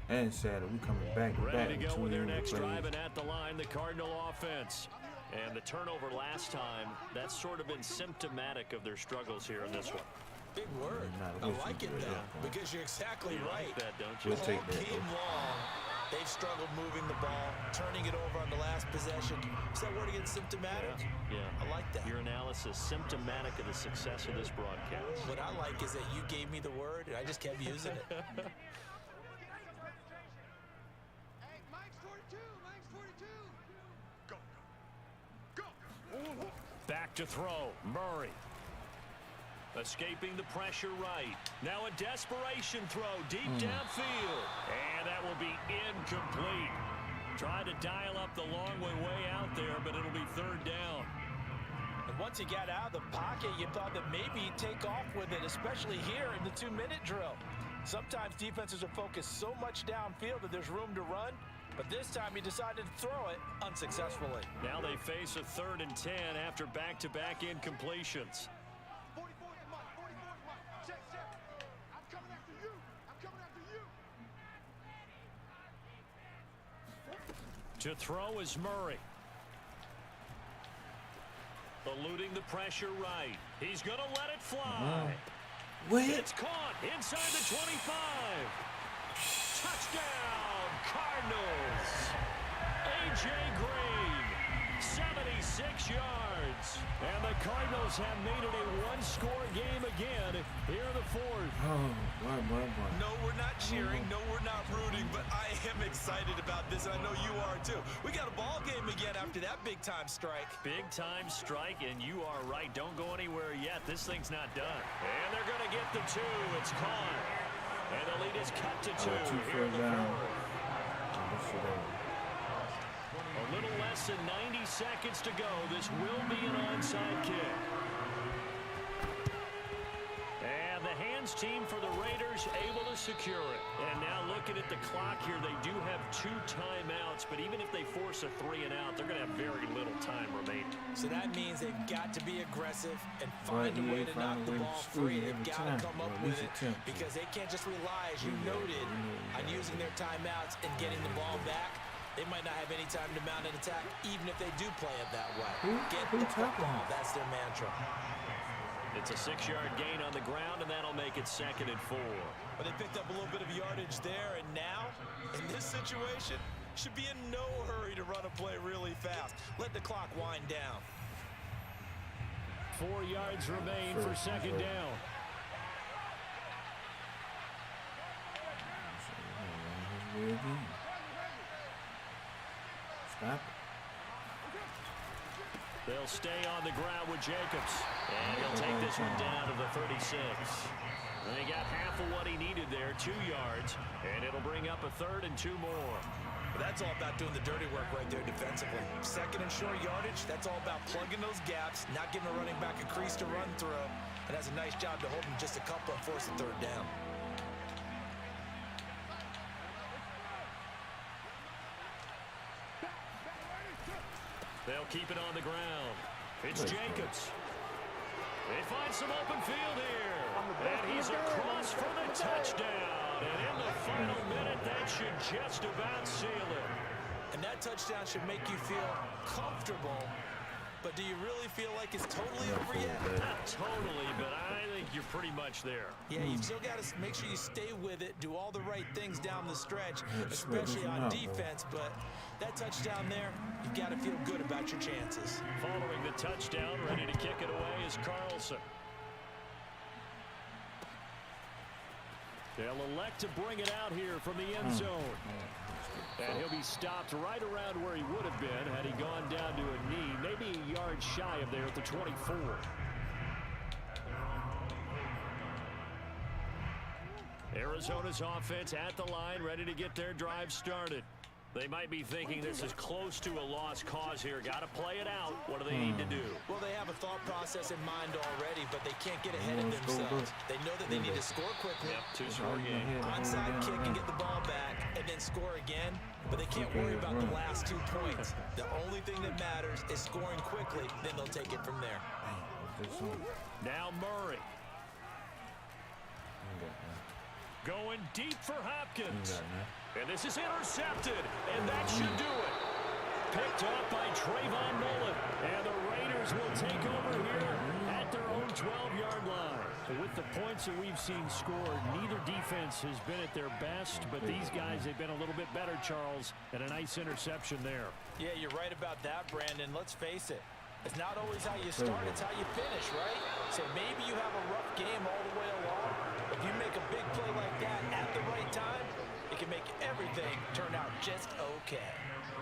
and Saturday. We coming back to back.
Ready to go with their next drive, and at the line, the Cardinal offense. And the turnover last time, that's sort of been symptomatic of their struggles here in this one.
Big word. I like it, though, because you're exactly right.
Like that, don't you?
We'll take that.
Game long, they've struggled moving the ball, turning it over on the last possession. Is that word again, symptomatic?
Yeah.
I like that.
Your analysis, symptomatic of the success of this broadcast.
What I like is that you gave me the word, and I just kept using it.
Back to throw, Murray. Escaping the pressure right. Now a desperation throw deep downfield. And that will be incomplete. Trying to dial up the long way out there, but it'll be 3rd down.
And once he got out of the pocket, you thought that maybe he'd take off with it, especially here in the 2-minute drill. Sometimes defenses are focused so much downfield that there's room to run. But this time he decided to throw it unsuccessfully.
Now they face a 3rd and 10 after back-to-back incompletions. To throw is Murray. Eluding the pressure right. He's going to let it fly. It's caught inside the 25. Touchdown, Cardinals. A.J. Green, 76 yards. And the Cardinals have made it a one-score game again here in the fourth.
Boy.
No, we're not cheering. No, we're not rooting. But I am excited about this, and I know you are too. We got a ball game again after that big-time strike.
Big-time strike, and you are right. Don't go anywhere yet. This thing's not done. And they're going to get the 2. It's caught. And the lead is cut to 2 here in the fourth. A little less than 90 seconds to go. This will be an onside kick. And the hands team for the Raiders able to secure it. And now looking at the clock here, they do have 2 timeouts, but even if they force a 3 and out, they're going to have very little time remaining.
So that means they've got to be aggressive and find a way to knock the ball free. They've got to come up with it because they can't just rely, as you noted, on using their timeouts and getting the ball back. They might not have any time to mount an attack, even if they do play it that way. Get the football. That's their mantra.
It's a 6-yard gain on the ground, and that'll make it 2nd and 4.
But they picked up a little bit of yardage there, and now, in this situation, should be in no hurry to run a play really fast. Let the clock wind down.
4 yards remain for 2nd down.
Stop it.
They'll stay on the ground with Jacobs. And he'll take this one down to the 36. And he got half of what he needed there, 2 yards. And it'll bring up a 3rd and 2 more.
But that's all about doing the dirty work right there defensively. 2nd and short yardage, that's all about plugging those gaps, not giving a running back a crease to run through. And that's a nice job to hold him just a couple and force the 3rd down.
They'll keep it on the ground. It's Jacobs. They find some open field here. And he's across for the touchdown. And in the final minute, that should just about seal it.
And that touchdown should make you feel comfortable. But do you really feel like it's totally over yet?
Not totally, but I think you're pretty much there.
Yeah, you've still got to make sure you stay with it, do all the right things down the stretch, especially on defense. But that touchdown there, you've got to feel good about your chances.
Following the touchdown, ready to kick it away is Carlson. They'll elect to bring it out here from the end zone. And he'll be stopped right around where he would have been had he gone down to a knee, maybe a yard shy of there at the 24. Arizona's offense at the line, ready to get their drive started. They might be thinking this is close to a lost cause here. Got to play it out. What do they need to do?
Well, they have a thought process in mind already, but they can't get ahead of themselves. They know that they need to score quickly.
Yep, 2-score game.
Onside kick and get the ball back, and then score again. But they can't worry about the last 2 points. The only thing that matters is scoring quickly. Then they'll take it from there.
Now Murray. Going deep for Hopkins. And this is intercepted, and that should do it. Picked up by Trayvon Mullen. And the Raiders will take over here at their own 12-yard line. With the points that we've seen scored, neither defense has been at their best, but these guys have been a little bit better, Charles, and a nice interception there.
Yeah, you're right about that, Brandon. Let's face it. It's not always how you start, it's how you finish, right? So maybe you have a rough game all the way along. If you make a big play like that at the right time, it can make everything turn out just okay.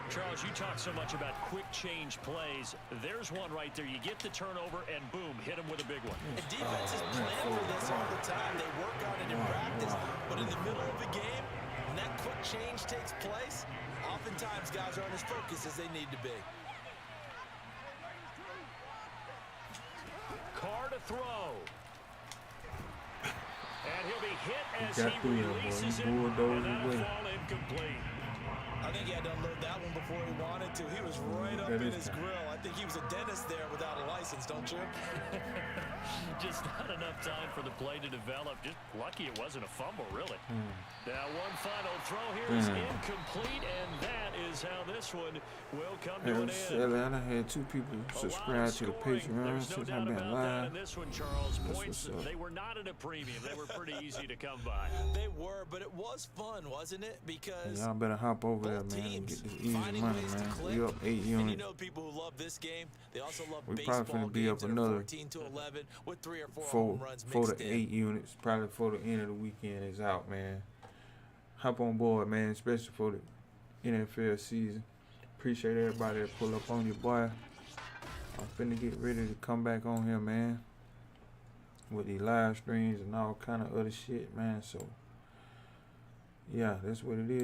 Charles, you talk so much about quick change plays. There's one right there. You get the turnover, and boom, hit him with a big one.
And defenses plan for this all the time. They work on it in practice, but in the middle of the game, when that quick change takes place, oftentimes guys aren't as focused as they need to be.
Carr to throw. And he'll be hit as he releases it, and that'll fall incomplete.
I think he had to unload that one before he wanted to. He was right up in his grill. I think he was a dentist there without a license, don't you?
Just not enough time for the play to develop. Just lucky it wasn't a fumble, really. Now, one final throw here is incomplete, and that is how this one will come to an end.
I had 2 people subscribe to the Patreon since I've been live.
This one, Charles,
That's
points,
what's up.
they were not at a premium. They were pretty easy to come by.
They were, but it was fun, wasn't it? Because
Y'all better hop over there,
both
man, and
teams
get this easy
finding
money,
ways to
man.
click.
We up 8
And you
units.
know people who love this game, they also love
We
baseball
probably finna be
games
up
that are
another
14 to 11 with 3 or 4
4
home runs
to
mixed in.
8 units, probably before the end of the weekend is out, man. Hop on board, man, especially for the NFL season. Appreciate everybody that pull up on your boy. I'm finna get ready to come back on here, man, with these live streams and all kind of other shit, man. So, yeah, that's what it is.